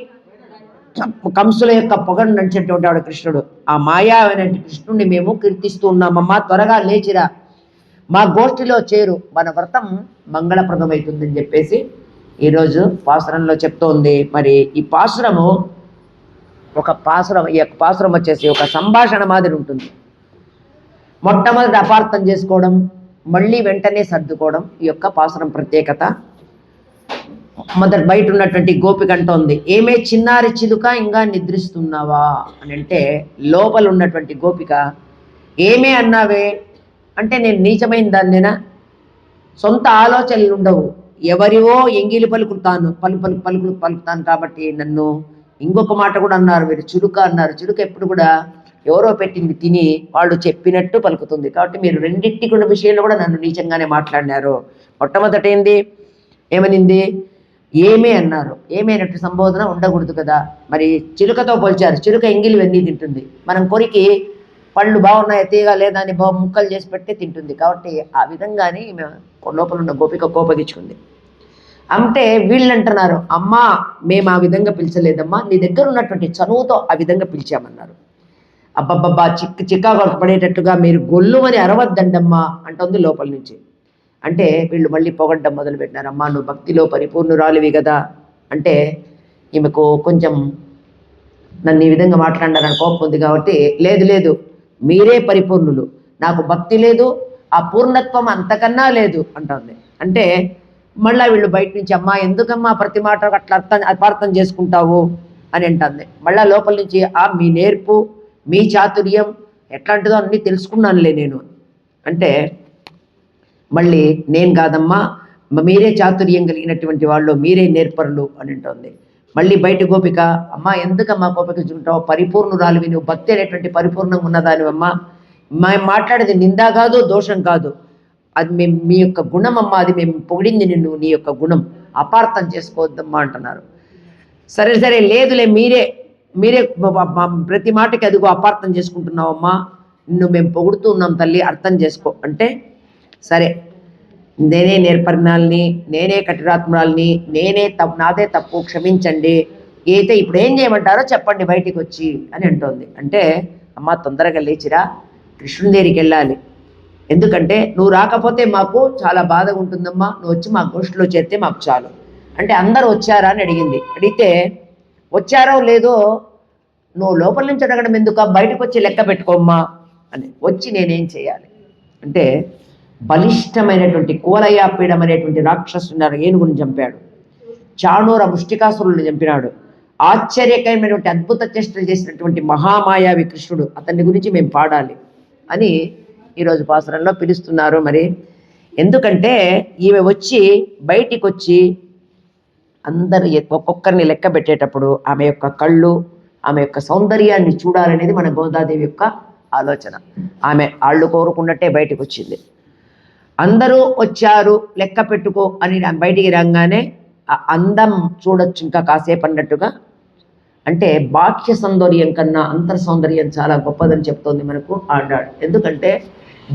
కంసుల యొక్క పొగను నడిచేటువంటి వాడు కృష్ణుడు. ఆ మాయా అనే కృష్ణుడిని మేము కీర్తిస్తూ ఉన్నామమ్మా, త్వరగా లేచిరా, మా గోష్ఠిలో చేరు, మన వ్రతం మంగళప్రదమవుతుందని చెప్పేసి ఈరోజు పాసురంలో చెప్తోంది. మరి ఈ పాసురము ఈ యొక్క పాసురం వచ్చేసి ఒక సంభాషణ మాదిరి ఉంటుంది. మొట్టమొదటి అపార్థం చేసుకోవడం, మళ్ళీ వెంటనే సర్దుకోవడం ఈ యొక్క పాసురం ప్రత్యేకత. మొదటి బయట ఉన్నటువంటి గోపిక అంటోంది, ఏమే చిన్నారి చిలుక ఇంకా నిద్రిస్తున్నావా అని అంటే, లోపల ఉన్నటువంటి గోపిక ఏమే అన్నావే అంటే, నేను నీచమైన దాన్నేనా, సొంత ఆలోచనలు ఉండవు, ఎవరివో ఎంగిలి పలుకుతాను పలుకుతాను కాబట్టి నన్ను ఇంకొక మాట కూడా అన్నారు వీరు, చులుక అన్నారు. చులుక ఎప్పుడు కూడా ఎవరో పెట్టింది తిని వాళ్ళు చెప్పినట్టు పలుకుతుంది. కాబట్టి మీరు రెండింటి కూడా విషయంలో కూడా నన్ను నీచంగానే మాట్లాడినారు. మొట్టమొదట ఏమనింది, ఏమే అన్నారు. ఏమైనట్టు సంబోధన ఉండకూడదు కదా. మరి చిలుకతో పోల్చారు. చిలుక ఎంగిలి వెన్నీ తింటుంది. మనం కొరికి పళ్ళు బాగున్నాయి తీగ లేదా అని ముక్కలు చేసి పెట్టి తింటుంది. కాబట్టి ఆ విధంగానే ఈమె లోపల ఉన్న గోపిక కోపగించుకుంది. అంటే వీళ్ళు అంటున్నారు, అమ్మా మేము ఆ విధంగా పిలిచలేదమ్మా, నీ దగ్గర ఉన్నటువంటి చనువుతో ఆ విధంగా పిలిచామన్నారు. అబ్బబ్బబ్బా చిక్కాకు పడేటట్టుగా మీరు గొల్లుమని అరవద్దండమ్మా అంటుంది లోపల నుంచి. అంటే వీళ్ళు మళ్ళీ పొగడ్డం మొదలుపెట్టినారు. అమ్మా నువ్వు భక్తిలో పరిపూర్ణురాలివి కదా అంటే ఈమెకు కొంచెం నన్ను ఈ విధంగా మాట్లాడినారని కోపం ఉంది. కాబట్టి లేదు లేదు మీరే పరిపూర్ణులు, నాకు భక్తి లేదు, ఆ పూర్ణత్వం అంతకన్నా లేదు అంటుంది. అంటే మళ్ళీ వీళ్ళు బయట నుంచి అమ్మా ఎందుకమ్మా ప్రతి మాట అట్లా అపార్థం చేసుకుంటావు అని అంటుంది. మళ్ళీ లోపల నుంచి మీ నేర్పు మీ చాతుర్యం ఎట్లాంటిదో అన్నీ తెలుసుకున్నానులే నేను అంటే మళ్ళీ నేను కాదమ్మా మీరే చాతుర్యం కలిగినటువంటి వాళ్ళు, మీరే నేర్పరులు అని అంటుంది. మళ్ళీ బయట గోపిక అమ్మ ఎందుకమ్మా కోపగించుకుంటావు, పరిపూర్ణురాలివి నువ్వు, భక్తి అనేటువంటి పరిపూర్ణంగా ఉన్నదానివమ్మా, మేము మాట్లాడేది నిందా కాదు దోషం కాదు, అది మీ యొక్క గుణం అమ్మా, అది మేము పొగిడింది నిన్ను, నీ యొక్క గుణం అపార్థం చేసుకోవద్దమ్మా అంటున్నారు. సరే సరే లేదులే మీరే ప్రతి మాటకి అదిగో అపార్థం చేసుకుంటున్నావమ్మా, నిన్ను మేము పొగుడుతూ ఉన్నాం తల్లి అర్థం చేసుకో అంటే సరే నేనే నేర్పరినాల్ని, నేనే కఠిరాత్మరాల్ని, నాదే తప్పు క్షమించండి, అయితే ఇప్పుడు ఏం చేయమంటారో చెప్పండి బయటికి వచ్చి అని అంటోంది. అంటే అమ్మ తొందరగా లేచిరా కృష్ణుని దగ్గరికి వెళ్ళాలి, ఎందుకంటే నువ్వు రాకపోతే మాకు చాలా బాధగా ఉంటుందమ్మా, నువ్వు వచ్చి మా గోష్ఠిలో చేరితే మాకు చాలు అంటే అందరూ వచ్చారా అని అడిగింది. అడిగితే వచ్చారో లేదో నువ్వు లోపల నుంచి అడగడం ఎందుకు, బయటకు వచ్చి లెక్క పెట్టుకోమ్మా అని. వచ్చి నేనేం చేయాలి అంటే బలిష్టమైనటువంటి కువలయాపీడం అనేటువంటి రాక్షసుని ఏనుగుని చంపాడు, చాణూర ముష్టికాసురుని చంపినాడు, ఆశ్చర్యకరమైనటువంటి అద్భుత చేష్టలు చేసినటువంటి మహామాయావి కృష్ణుడు, అతన్ని గురించి మేము పాడాలి అని ఈరోజు పాసురంలో పిలుస్తున్నారు. మరి ఎందుకంటే ఈమె వచ్చి బయటికి వచ్చి అందరు ఒక్కొక్కరిని లెక్క పెట్టేటప్పుడు ఆమె యొక్క కళ్ళు, ఆమె యొక్క సౌందర్యాన్ని చూడాలనేది మన గోదాదేవి యొక్క ఆలోచన. ఆమె ఆళ్ళు కోరుకున్నట్టే బయటకు వచ్చింది. అందరూ వచ్చారు లెక్క పెట్టుకో అని బయటికి రాగానే ఆ అందం చూడొచ్చు ఇంకా కాసేపు అన్నట్టుగా. అంటే బాహ్య సౌందర్యం కన్నా అంతర్ సౌందర్యం చాలా గొప్పదని చెప్తోంది మనకు ఆడాడు. ఎందుకంటే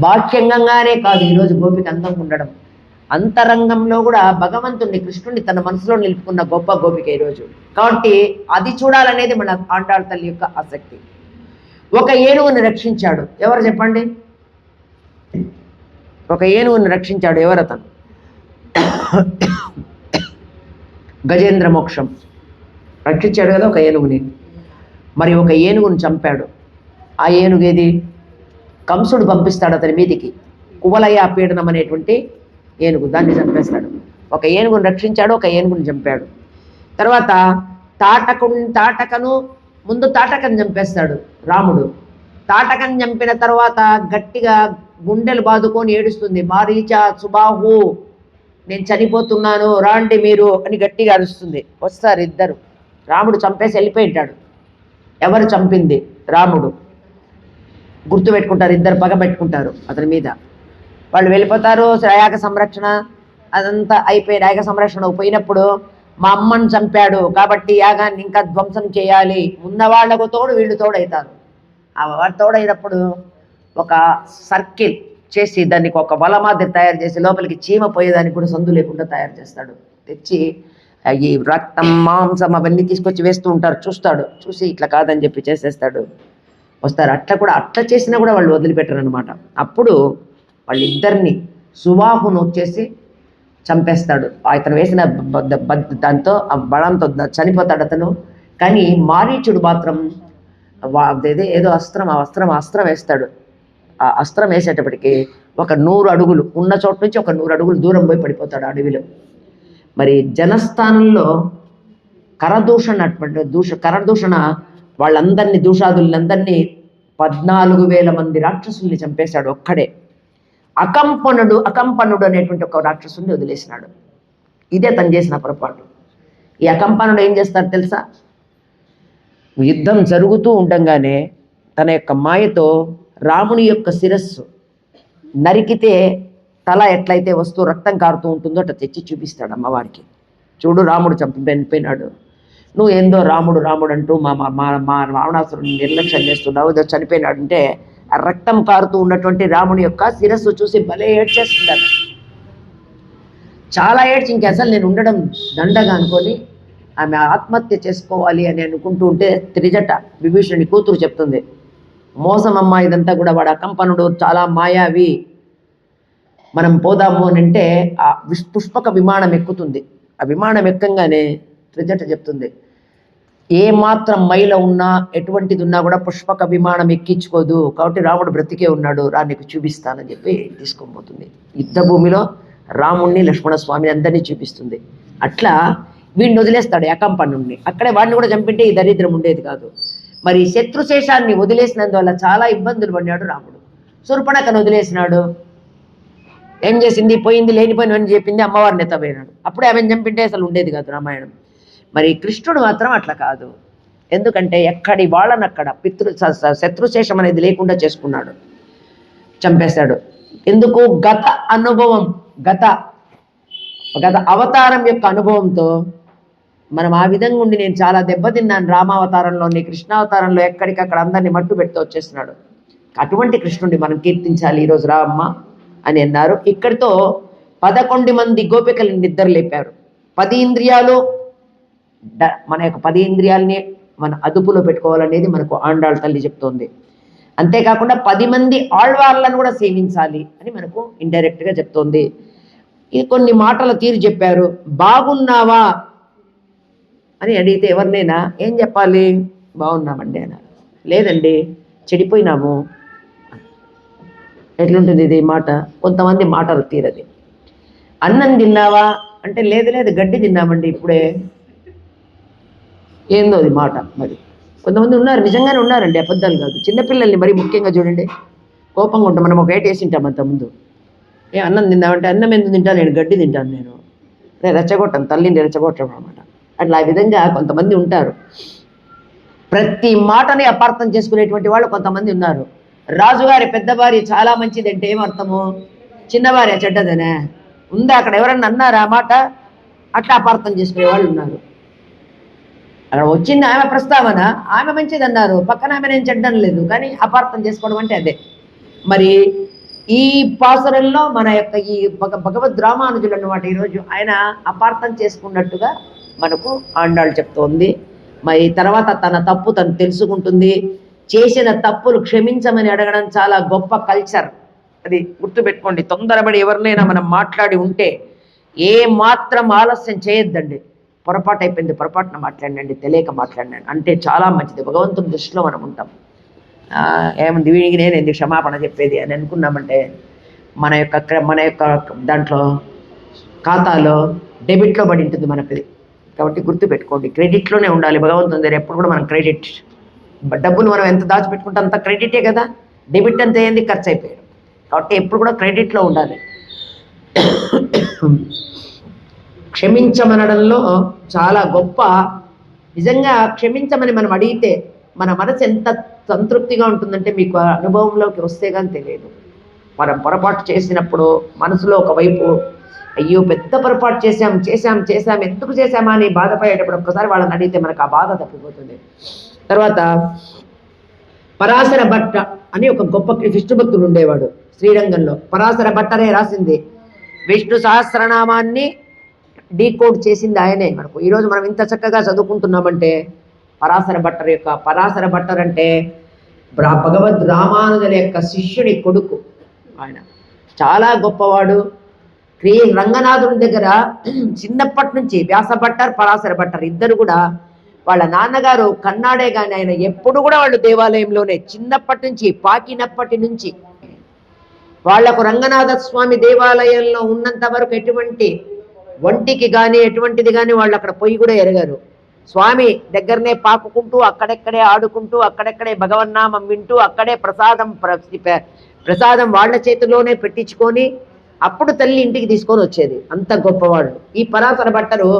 బాహ్యంగానే కాదు ఈరోజు గోపిక అందంగా ఉండడం, అంతరంగంలో కూడా భగవంతుణ్ణి కృష్ణుడిని తన మనసులో నిలుపుకున్న గొప్ప గోపిక ఈరోజు. కాబట్టి అది చూడాలనేది మన ఆండాళ్ళ తల్లి యొక్క ఆసక్తి. ఒక ఏనుగుని రక్షించాడు, ఎవరు చెప్పండి, ఒక ఏనుగుని రక్షించాడు, ఎవరతను, గజేంద్ర మోక్షం రక్షించాడు కదా ఒక ఏనుగుని. మరి ఒక ఏనుగుని చంపాడు, ఆ ఏనుగేది, కంసుడు పంపిస్తాడు అతని మీదికి, కువలయ పీడనం అనేటువంటి ఏనుగు, దాన్ని చంపేస్తాడు. ఒక ఏనుగుని రక్షించాడు, ఒక ఏనుగుని చంపాడు. తర్వాత తాటకను ముందు తాటకని చంపేస్తాడు రాముడు. తాటకని చంపిన తర్వాత గట్టిగా గుండెలు బాదుకొని ఏడుస్తుంది, మారీచా సుబాహు నేను చనిపోతున్నాను రాండి మీరు అని గట్టిగా అరుస్తుంది. వస్తారు ఇద్దరు, రాముడు చంపేసి వెళ్ళిపోయింటాడు. ఎవరు చంపింది, రాముడు. గుర్తుపెట్టుకుంటారు, ఇద్దరు పగ పెట్టుకుంటారు అతని మీద. వాళ్ళు వెళ్ళిపోతారు, యాగ సంరక్షణ అదంతా అయిపోయి యాగ సంరక్షణ పోయినప్పుడు మా అమ్మని చంపాడు కాబట్టి యాగాన్ని ఇంకా ధ్వంసం చేయాలి, ఉన్న వాళ్ళకు తోడు వీళ్ళు తోడవుతారు. ఆ వాడు తోడైనప్పుడు ఒక సర్కిల్ చేసి దానికి ఒక వల మాదిరి తయారు చేసి లోపలికి చీమ పోయేదానికి కూడా సందు లేకుండా తయారు చేస్తాడు. తెచ్చి ఈ రక్తం మాంసం అవన్నీ తీసుకొచ్చి వేస్తూ ఉంటారు, చూస్తాడు, చూసి ఇట్లా కాదని చెప్పి చేసేస్తాడు. వస్తారు, అట్లా చేసినా కూడా వాళ్ళు వదిలిపెట్టరు అనమాట. అప్పుడు వాళ్ళిద్దరిని సుబాహును వచ్చేసి చంపేస్తాడు. అతను వేసిన దాంతో ఆ బలంతో చనిపోతాడు అతను. కానీ మారీచుడు మాత్రం ఏదో అస్త్రం వేస్తాడు. ఆ అస్త్రం వేసేటప్పటికి ఒక 100 అడుగులు ఉన్న చోటు నుంచి ఒక 100 అడుగులు దూరం పోయి పడిపోతాడు అడవిలో. మరి జనస్థానంలో కరదూషణ వాళ్ళందరినీ దూషాదులందరినీ 14,000 మంది రాక్షసుల్ని చంపేశాడు ఒక్కడే. అకంపనుడు అనేటువంటి ఒక రాక్షసుని వదిలేసినాడు. ఇదే తను చేసిన పొరపాటు. ఈ అకంపనుడు ఏం చేస్తాడు తెలుసా, యుద్ధం జరుగుతూ ఉండగానే తన యొక్క మాయతో రాముని యొక్క శిరస్సు నరికితే తల ఎట్లయితే వస్తూ రక్తం కారుతూ ఉంటుందో అట్లా తెచ్చి చూపిస్తాడు అమ్మవారికి. చూడు రాముడు చంపిపోయినాడు, నువ్వు ఏందో రాముడు అంటూ మా రావణాసురుని నిర్లక్ష్యం చేస్తున్నావు, ఏదో చనిపోయినాడు అంటే ఆ రక్తం కారుతూ ఉన్నటువంటి రాముని యొక్క శిరస్సు చూసి భలే ఏడ్చేస్తుంది ఆమె. చాలా ఏడ్చి ఇంక అసలు నేను ఉండడం దండగా అనుకొని ఆమె ఆత్మహత్య చేసుకోవాలి అని అనుకుంటూ ఉంటే త్రిజట విభీషణుని కూతురు చెప్తుంది, మోసం అమ్మా ఇదంతా కూడా, వాడు అకంపనుడు, చాలా మాయావి, మనం పోదాము అని అంటే ఆ పుష్పక విమానం ఎక్కుతుంది. ఆ విమానం ఎక్కంగానే త్రిజట చెప్తుంది, ఏ మాత్రం మైల ఉన్నా ఎటువంటిది ఉన్నా కూడా పుష్పక విమానం ఎక్కించుకోదు, కాబట్టి రాముడు బ్రతికే ఉన్నాడు, రా నీకు చూపిస్తానని చెప్పి తీసుకొని పోతుంది. యుద్ధ భూమిలో రాముణ్ణి లక్ష్మణస్వామిని అందరినీ చూపిస్తుంది. అట్లా వీడిని వదిలేస్తాడు ఏకంపన్నుడిని. అక్కడే వాడిని కూడా చంపింటే ఈ దరిద్రం ఉండేది కాదు. మరి శత్రుశేషాన్ని వదిలేసినందువల్ల చాలా ఇబ్బందులు పడినాడు రాముడు. శూర్పణఖను వదిలేసినాడు, ఏం చేసింది, పోయింది లేనిపోయినవని చెప్పింది, అమ్మవారిని ఎత్తపోయినాడు. అప్పుడే ఆమెను చంపింటే అసలు ఉండేది కాదు రామాయణం. మరి కృష్ణుడు మాత్రం అట్లా కాదు. ఎందుకంటే ఎక్కడి వాళ్ళని అక్కడ శత్రుశేషం అనేది లేకుండా చేసుకున్నాడు, చంపేశాడు. ఎందుకు? గత అనుభవం, గత అవతారం యొక్క అనుభవంతో మనం ఆ విధంగా ఉండి నేను చాలా దెబ్బతిన్నాను రామావతారంలోని, కృష్ణావతారంలో ఎక్కడికక్కడ అందరినీ మట్టు పెడుతూ వచ్చేస్తున్నాడు. అటువంటి కృష్ణుడిని మనం కీర్తించాలి ఈరోజు రామ్మ అని అన్నారు. ఇక్కడితో 11 మంది గోపికలను నిద్ర లేపారు. 10 ఇంద్రియాలు, మన యొక్క 10 ఇంద్రియాలని మన అదుపులో పెట్టుకోవాలనేది మనకు ఆండాళ్ళ తల్లి చెప్తోంది. అంతేకాకుండా 10 మంది ఆళ్వార్లను కూడా సేవించాలి అని మనకు ఇండైరెక్ట్గా చెప్తోంది. ఇది కొన్ని మాటల తీరు చెప్పారు. బాగున్నావా అని అడిగితే ఎవరినైనా ఏం చెప్పాలి? బాగున్నామండి అన్నారు. లేదండి చెడిపోయినాము. ఎట్లుంటుంది ఇది మాట? కొంతమంది మాటలు తీరది. అన్నం తిన్నావా అంటే లేదు గడ్డి తిన్నామండి ఇప్పుడే. ఏందో అది మాట. మరి కొంతమంది ఉన్నారు, నిజంగానే ఉన్నారండి, అబద్ధాలు కాదు. చిన్నపిల్లల్ని మరి ముఖ్యంగా చూడండి, కోపంగా ఉంటాం. మనం ఒక ఏట వేసింటాం అంతకుముందు, అన్నం తిందామంటే అన్నం ఎందుకు తింటాను, నేను గడ్డి తింటాను, నేను రెచ్చగొట్టాను, తల్లిని రెచ్చగొట్టడం అనమాట. అట్లా ఆ విధంగా కొంతమంది ఉంటారు. ప్రతి మాటని అపార్థం చేసుకునేటువంటి వాళ్ళు కొంతమంది ఉన్నారు. రాజుగారి పెద్ద భార్య చాలా మంచిది అంటే ఏమర్థము? చిన్న భార్య చెడ్డదనే ఉందా? అక్కడ ఎవరన్నా అన్నారా ఆ మాట? అట్లా అపార్థం చేసుకునే వాళ్ళు ఉన్నారు. అక్కడ వచ్చింది ఆమె ప్రస్తావన, ఆమె మంచిది అన్నారు, పక్కన ఆమె నేను చెడ్డం లేదు, కానీ అపార్థం చేసుకోవడం అంటే అదే. మరి ఈ పాసురంలో మన యొక్క ఈ భగవద్ రామానుజులు అన్నమాట ఈరోజు ఆయన అపార్థం చేసుకున్నట్టుగా మనకు ఆండాళ్ళు చెప్తోంది. మరి తర్వాత తన తప్పు తను తెలుసుకుంటుంది. చేసిన తప్పులు క్షమించమని అడగడం చాలా గొప్ప కల్చర్, అది గుర్తుపెట్టుకోండి. తొందరపడి ఎవరినైనా మనం మాట్లాడి ఉంటే ఏ మాత్రం ఆలస్యం చేయొద్దండి. పొరపాటు అయిపోయింది, పొరపాటున మాట్లాడినండి, తెలియక మాట్లాడినాను అంటే చాలా మంచిది. భగవంతుని దృష్టిలో మనం ఉంటాం. ఏముంది వీడికి నేను ఎందుకు క్షమాపణ చెప్పేది అని అనుకున్నామంటే మన యొక్క దాంట్లో ఖాతాలో డెబిట్లో పడి ఉంటుంది మనకి. కాబట్టి గుర్తుపెట్టుకోండి, క్రెడిట్లోనే ఉండాలి భగవంతుని దగ్గర ఎప్పుడు కూడా. మనం క్రెడిట్ డబ్బులు మనం ఎంత దాచిపెట్టుకుంటే అంత క్రెడిటే కదా. డెబిట్ అంత ఏంది, ఖర్చు అయిపోయాడు. కాబట్టి ఎప్పుడు కూడా క్రెడిట్లో ఉండాలి. క్షమించమనడంలో చాలా గొప్ప. నిజంగా క్షమించమని మనం అడిగితే మన మనసు ఎంత సంతృప్తిగా ఉంటుందంటే మీకు అనుభవంలోకి వస్తే కానీ తెలియదు. మనం పొరపాటు చేసినప్పుడు మనసులో ఒకవైపు అయ్యో పెద్ద పొరపాటు చేశాం ఎందుకు చేశామా అని బాధపడేటప్పుడు ఒక్కసారి వాళ్ళని అడిగితే మనకు ఆ బాధ తప్పిపోతుంది. తర్వాత పరాశర భట్ట అని ఒక గొప్ప విష్ణు భక్తుడు ఉండేవాడు శ్రీరంగంలో. పరాశర భట్టనే రాసింది విష్ణు సహస్రనామాన్ని డీకోడ్ చేసింది ఆయనే. మనకు ఈరోజు మనం ఇంత చక్కగా చదువుకుంటున్నామంటే పరాశర భట్టర్ అంటే భగవద్ రామానుజుల యొక్క శిష్యుని కొడుకు. ఆయన చాలా గొప్పవాడు. రంగనాథుని దగ్గర చిన్నప్పటి నుంచి వ్యాస భట్టర్, పరాశర భట్టర్ ఇద్దరు కూడా వాళ్ళ నాన్నగారు కన్నాడే కానీ ఆయన ఎప్పుడు కూడా వాళ్ళు దేవాలయంలోనే చిన్నప్పటి నుంచి, పాకినప్పటి నుంచి వాళ్లకు రంగనాథ స్వామి దేవాలయంలో ఉన్నంత వరకు ఎటువంటి వంటికి కానీ ఎటువంటిది కానీ వాళ్ళు అక్కడ పొయ్యి కూడా ఎరగారు. స్వామి దగ్గరనే పాకుకుంటూ, అక్కడెక్కడే ఆడుకుంటూ, అక్కడెక్కడే భగవన్నామం వింటూ, అక్కడే ప్రసాదం వాళ్ళ చేతిలోనే పెట్టించుకొని అప్పుడు తల్లి ఇంటికి తీసుకొని వచ్చేది. అంత గొప్పవాళ్ళు. ఈ పరాశర భట్టరు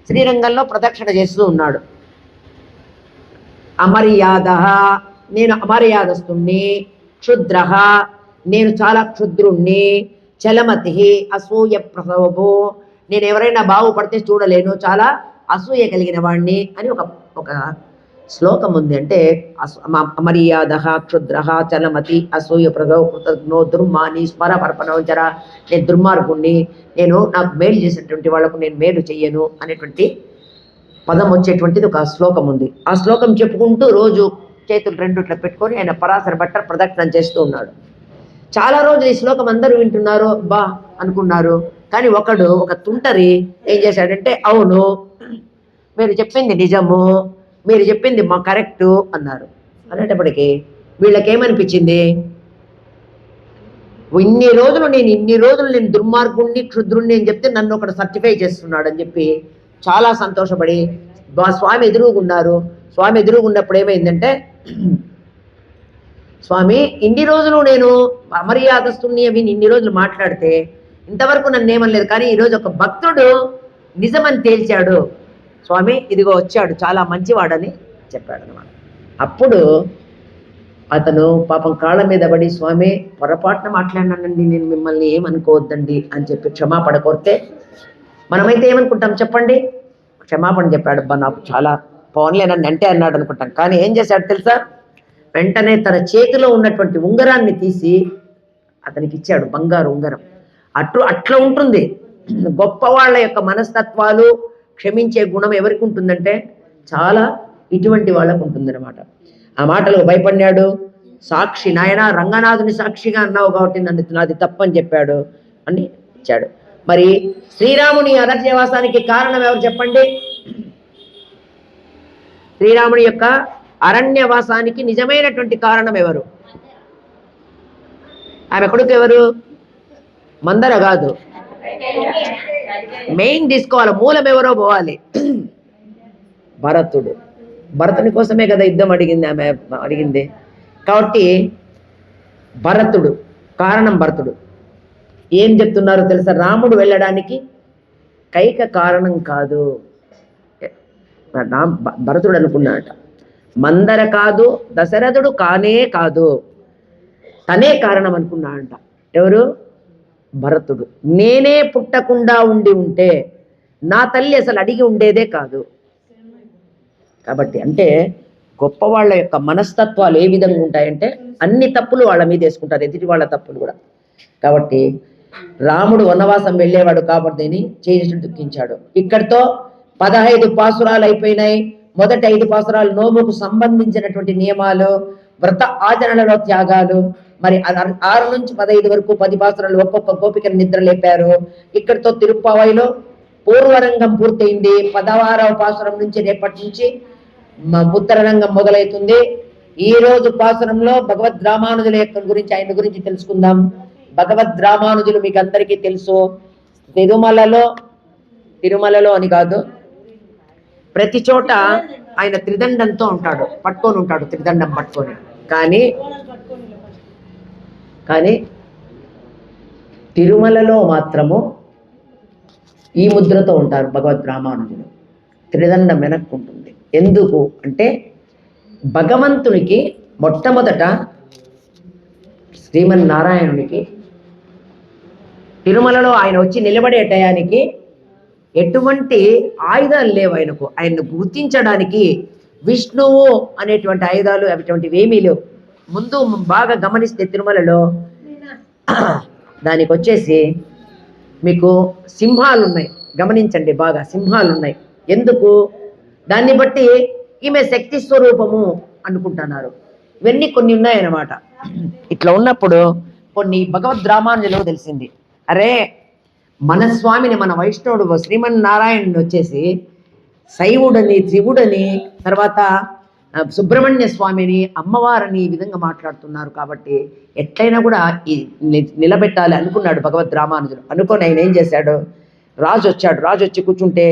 శ్రీరంగంలో ప్రదక్షిణ చేస్తూ ఉన్నాడు. అమర్యాద, నేను అమర్యాదస్తుణ్ణి, క్షుద్ర, నేను చాలా క్షుద్రుణ్ణి, చలమతి, అసూయ ప్రసవభో, నేను ఎవరైనా బాగుపడితే చూడలేను, చాలా అసూయ కలిగిన వాడిని అని ఒక శ్లోకం ఉంది. అంటే అమర్యాద క్షుద్ర చలమతి అసూయ ప్రగౌ కృతజ్ఞో దుర్మాని స్మర పర్పణోచర, నేను దుర్మార్గుణ్ణి, నేను నాకు మేలు చేసినటువంటి వాళ్లకు నేను మేలు చెయ్యను అనేటువంటి పదం వచ్చేటువంటిది ఒక శ్లోకం ఉంది. ఆ శ్లోకం చెప్పుకుంటూ రోజు చేతులు రెండు ఇట్లా పెట్టుకొని ఆయన పరాశర భట్ట ప్రదక్షిణం చేస్తూ ఉన్నాడు. చాలా రోజులు ఈ శ్లోకం అందరూ వింటున్నారు, బా అనుకున్నారు. కానీ ఒక తుంటరి ఏం చేశాడంటే, అవును మీరు చెప్పింది నిజము, మీరు చెప్పింది మా కరెక్టు అన్నారు. అనేటప్పటికీ వీళ్ళకేమనిపించింది, ఇన్ని రోజులు నేను దుర్మార్గుణ్ణి క్షుద్రుణ్ణి అని చెప్తే నన్ను ఒకటి సర్టిఫై చేస్తున్నాడు అని చెప్పి చాలా సంతోషపడి స్వామి ఎదురుగున్నారు. స్వామి ఎదురుగున్నప్పుడు ఏమైందంటే, స్వామి ఇన్ని రోజులు నేను అమర్యాదస్తుని అవి ఇన్ని రోజులు మాట్లాడితే ఇంతవరకు నన్ను ఏమనలేదు, కానీ ఈరోజు ఒక భక్తుడు నిజమని తేల్చాడు స్వామి, ఇదిగో వచ్చాడు, చాలా మంచివాడని చెప్పాడు అనమాట. అప్పుడు అతను పాపం కాళ్ళ మీద పడి, స్వామి పొరపాటున మాట్లాడినానండి, నేను మిమ్మల్ని ఏమనుకోవద్దండి అని చెప్పి క్షమాపణ కోరితే, మనమైతే ఏమనుకుంటాం చెప్పండి, క్షమాపణ చెప్పాడు, అబ్బా నాకు చాలా పవన్లే నన్ను అంటే అన్నాడు అనుకుంటాం. కానీ ఏం చేశాడు తెలుసా, వెంటనే తన చేతిలో ఉన్నటువంటి ఉంగరాన్ని తీసి అతనికి ఇచ్చాడు, బంగారు ఉంగరం. అట్లా ఉంటుంది గొప్ప వాళ్ళ యొక్క మనస్తత్వాలు, క్షమించే గుణం ఎవరికి ఉంటుందంటే చాలా ఇటువంటి వాళ్ళకు ఉంటుందన్నమాట. ఆ మాటలకు భయపడినాడు. సాక్షి, నాయన రంగనాథుని సాక్షిగా అన్నావు కాబట్టి నాది తప్పని చెప్పాడు అని ఇచ్చాడు. మరి శ్రీరాముని అరణ్యవాసానికి కారణం ఎవరు చెప్పండి? శ్రీరాముని యొక్క అరణ్యవాసానికి నిజమైనటువంటి కారణం ఎవరు? ఆమె కొడుకు ఎవరు? మందర కాదు, మెయిన్ తీసుకోవాలి, మూలం ఎవరో పోవాలి. భరతుడు. భరతుని కోసమే కదా యుద్ధం ఆమె అడిగింది. కాబట్టి భరతుడు, కారణం భరతుడు. ఏం చెప్తున్నారో తెలుసా, రాముడు వెళ్ళడానికి కైక కారణం కాదు, భరతుడు అనుకున్నాడట. మందర కాదు, దశరథుడు కానే కాదు, తనే కారణం అనుకున్నాడంట. ఎవరు? భరతుడు. నేనే పుట్టకుండా ఉంటే నా తల్లి అసలు అడిగి ఉండేదే కాదు. కాబట్టి అంటే గొప్ప వాళ్ళ యొక్క మనస్తత్వాలు ఏ విధంగా ఉంటాయంటే అన్ని తప్పులు వాళ్ళ మీద వేసుకుంటారు, ఎదుటి వాళ్ళ తప్పులు కూడా. కాబట్టి రాముడు వనవాసం వెళ్ళేవాడు కాబట్టి చేసి దుఃఖించాడు. ఇక్కడితో 15 పాసురాలు అయిపోయినాయి. మొదటి 5 పాసురాలు నోముకు సంబంధించినటువంటి నియమాలు, వ్రత ఆచరణలో త్యాగాలు. మరి 6 నుంచి 15 వరకు 10 పాసురాలు ఒక్కొక్క గోపికను నిద్ర లేపారు. ఇక్కడితో తిరుప్పావైలో పూర్వరంగం పూర్తయింది. 16వ పాసురం నుంచి రేపటి నుంచి ఉత్తరరంగం మొదలవుతుంది. ఈ రోజు పాసురంలో భగవద్ రామానుజుల యొక్క గురించి, ఆయన గురించి తెలుసుకుందాం. భగవద్ రామానుజులు మీకు అందరికీ తెలుసు. తిరుమలలో అని కాదు, ప్రతి చోట ఆయన త్రిదండంతో ఉంటాడు, పట్టుకొని ఉంటాడు, త్రిదండం పట్టుకొని. కానీ తిరుమలలో మాత్రము ఈ ముద్రతో ఉంటారు భగవద్ రామానుజులు. త్రిదండం వెనక్కుంటుంది. ఎందుకు అంటే భగవంతునికి మొట్టమొదట శ్రీమన్నారాయణునికి తిరుమలలో ఆయన వచ్చి నిలబడే టయానికి ఎటువంటి ఆయుధాలు లేవు ఆయనకు. ఆయన్ను గుర్తించడానికి విష్ణువు అనేటువంటి ఆయుధాలు అటువంటివి ఏమీ లేవు. ముందు బాగా గమనిస్తే తిరుమలలో దానికి వచ్చేసి మీకు సింహాలు ఉన్నాయి, గమనించండి బాగా, సింహాలు ఉన్నాయి. ఎందుకు? దాన్ని బట్టి ఈమె శక్తి స్వరూపము అనుకుంటున్నారు. ఇవన్నీ కొన్ని ఉన్నాయన్నమాట. ఇట్లా ఉన్నప్పుడు కొన్ని భగవద్ రామానుజులు తెలిసింది, అరే మన స్వామిని, మన వైష్ణవుడు శ్రీమన్నారాయణుని వచ్చేసి శైవుడని, త్రివుడని, తర్వాత సుబ్రహ్మణ్య స్వామిని, అమ్మవారిని ఈ విధంగా మాట్లాడుతున్నారు. కాబట్టి ఎట్లయినా కూడా ఈ నిలబెట్టాలి అనుకున్నాడు భగవద్ రామానుజులు. అనుకొని ఆయన ఏం చేశాడు, రాజు వచ్చాడు. రాజు వచ్చి కూర్చుంటే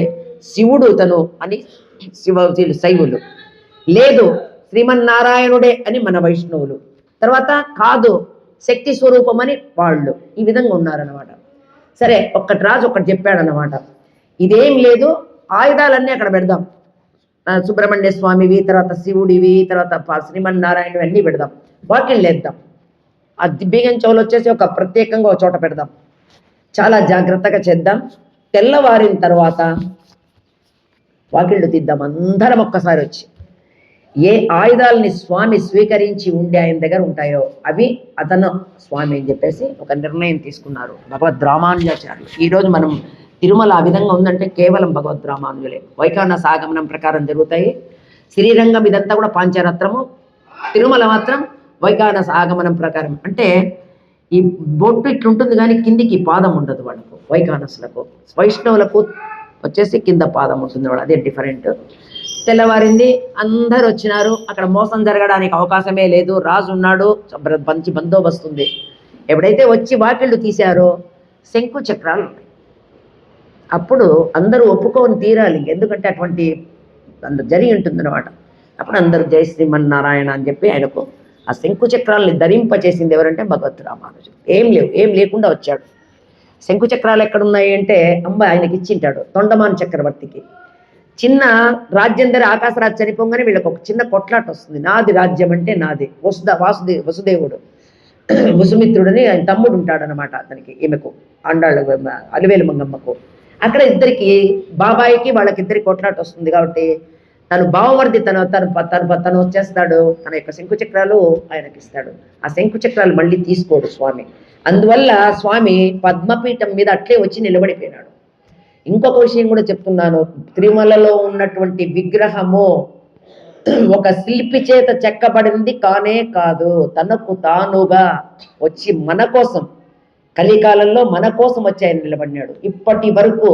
శివుడు తను అని శైవులు, లేదు శ్రీమన్నారాయణుడే అని మన వైష్ణవులు, తర్వాత కాదు శక్తి స్వరూపం అని వాళ్ళు, ఈ విధంగా ఉన్నారన్నమాట. సరే, రాజు ఒక్కటి చెప్పాడనమాట, ఇదేం లేదు, ఆయుధాలన్నీ అక్కడ పెడదాం, సుబ్రహ్మణ్య స్వామివి, తర్వాత శివుడివి, తర్వాత శ్రీమన్నారాయణవి అన్నీ పెడదాం, వాకిళ్ళు వేద్దాం. ఆ దిబ్బిగం చెవులు వచ్చేసి ఒక ప్రత్యేకంగా ఒక చోట పెడదాం, చాలా జాగ్రత్తగా చేద్దాం. తెల్లవారిన తర్వాత వాకిళ్ళు తీద్దాం అందరం ఒక్కసారి వచ్చి. ఏ ఆయుధాలని స్వామి స్వీకరించి ఉండి ఆయన దగ్గర ఉంటాయో అవి అతను స్వామి అని చెప్పేసి ఒక నిర్ణయం తీసుకున్నారు భగవద్ రామానుజాచార్యులు. ఈరోజు మనం తిరుమల ఆ విధంగా ఉందంటే కేవలం భగవద్ రామానుజులే. వైఖానస ఆగమనం ప్రకారం జరుగుతాయి. శ్రీరంగం ఇదంతా కూడా పాంచరత్రము, తిరుమల మాత్రం వైఖానస ఆగమనం ప్రకారం. అంటే ఈ బొట్టు ఇట్లుంటుంది కానీ కిందికి పాదం ఉండదు వాళ్ళకు. వైఖానసులకు, వైష్ణవులకు వచ్చేసి కింద పాదం ఉంటుంది వాళ్ళు, అదే డిఫరెంట్. తెల్లవారింది, అందరు వచ్చినారు. అక్కడ మోసం జరగడానికి అవకాశమే లేదు. రాజు ఉన్నాడు, మంచి బందోబస్తు ఉంది. ఎప్పుడైతే వచ్చి వాకిళ్ళు తీశారో శంకు చక్రాలు ఉన్నాయి. అప్పుడు అందరూ ఒప్పుకొని తీరాలి, ఎందుకంటే అటువంటి జరిగి ఉంటుందన్నమాట. అప్పుడు అందరూ జై శ్రీమన్నారాయణ అని చెప్పి ఆయనకు ఆ శంకు చక్రాలని ధరింపచేసింది ఎవరంటే భగవద్ రామానుజుడు. ఏం లేకుండా వచ్చాడు. శంకు చక్రాలు ఎక్కడున్నాయి అంటే ఆయనకి ఇచ్చింటాడు తొండమాన్ చక్రవర్తికి. చిన్న రాజ్యం దగ్గర ఆకాశరాజు చనిపోగానే వీళ్ళకి ఒక చిన్న కొట్లాట వస్తుంది. నాది రాజ్యం అంటే నాది. వసుదేవుడు వసుమిత్రుడని ఆయన తమ్ముడు ఉంటాడనమాట అతనికి, ఈమెకు అండాళ్ళ అలివేలు మంగమ్మకు. అక్కడ ఇద్దరికి బాబాయికి వాళ్ళకిద్దరికి కొట్లాట వస్తుంది. కాబట్టి తను బావమర్ది తను వచ్చేస్తాడు, తన యొక్క శంకు చక్రాలు ఆయనకి ఇస్తాడు. ఆ శంకు చక్రాలు మళ్ళీ తీసుకోడు స్వామి. అందువల్ల స్వామి పద్మపీఠం మీద అట్లే వచ్చి నిలబడిపోయినాడు. ఇంకొక విషయం కూడా చెప్తున్నాను. తిరుమలలో ఉన్నటువంటి విగ్రహము ఒక శిల్పి చేత చెక్కబడింది కానే కాదు, తనకు తానుగా వచ్చి మన కోసం, కలికాలంలో మన కోసం వచ్చి ఆయన నిలబడినాడు. ఇప్పటి వరకు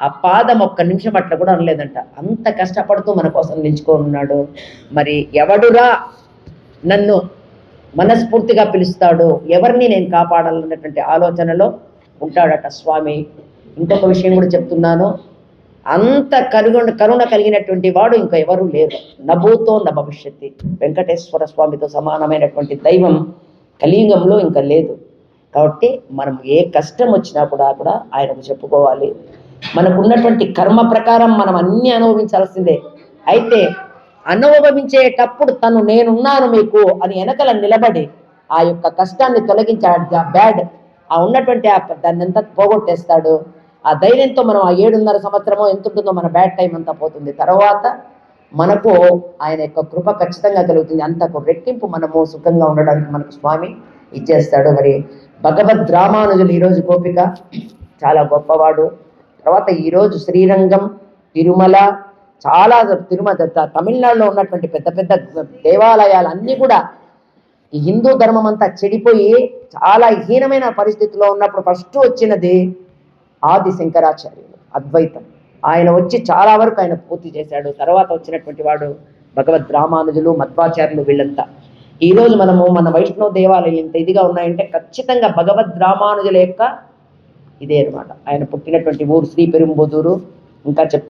ఆ పాదం ఒక్క నిమిషం అట్లా కూడా అనలేదంట. అంత కష్టపడుతూ మన కోసం నిలుచుకొని ఉన్నాడు. మరి ఎవడురా నన్ను మనస్ఫూర్తిగా పిలుస్తాడు, ఎవరిని నేను కాపాడాలన్నటువంటి ఆలోచనలో ఉంటాడట స్వామి. ఇంకొక విషయం కూడా చెప్తున్నాను. అంత కరుణ కలిగినటువంటి వాడు ఇంకా ఎవరు లేరు. నభూతో న భవిష్యత్తి. వెంకటేశ్వర స్వామితో సమానమైనటువంటి దైవం కలియుగంలో ఇంకా లేదు. కాబట్టి మనం ఏ కష్టం వచ్చినా కూడా ఆయనకు చెప్పుకోవాలి. మనకున్నటువంటి కర్మ ప్రకారం మనం అన్ని అనుభవించాల్సిందే. అయితే అనుభవించేటప్పుడు తను నేనున్నాను మీకు అని వెనకల నిలబడి ఆ యొక్క కష్టాన్ని తొలగించాడు. బ్యాడ్ ఆ ఉన్నటువంటి దాన్ని ఎంత పోగొట్టేస్తాడు. ఆ ధైర్యంతో మనం ఆ 7.5 సంవత్సరమో ఎంత ఉంటుందో మన బ్యాడ్ టైం అంతా పోతుంది. తర్వాత మనకు ఆయన యొక్క కృప ఖచ్చితంగా కలుగుతుంది. అంతకు రెట్టింపు మనము సుఖంగా ఉండడానికి మనకు స్వామి ఇచ్చేస్తాడు. మరి భగవద్ రామానుజులు ఈరోజు గోపిక చాలా గొప్పవాడు. తర్వాత ఈరోజు శ్రీరంగం, తిరుమల, చాలా తమిళనాడులో ఉన్నటువంటి పెద్ద పెద్ద దేవాలయాలు అన్నీ కూడా ఈ హిందూ ధర్మం అంతా చెడిపోయి చాలా హీనమైన పరిస్థితిలో ఉన్నప్పుడు ఫస్ట్ వచ్చినది ఆది శంకరాచార్యులు, అద్వైతం. ఆయన వచ్చి చాలా వరకు ఆయన పూర్తి చేశాడు. తర్వాత వచ్చినటువంటి వాడు భగవద్ రామానుజులు, మధ్వాచార్యులు, వీళ్ళంతా. ఈరోజు మనము మన వైష్ణవ దేవాలయాలు ఇంత ఇదిగా ఉన్నాయంటే ఖచ్చితంగా భగవద్ రామానుజుల యొక్క ఇదే అనమాట. ఆయన పుట్టినటువంటి ఊరు శ్రీ పెరుంబుదూరు. ఇంకా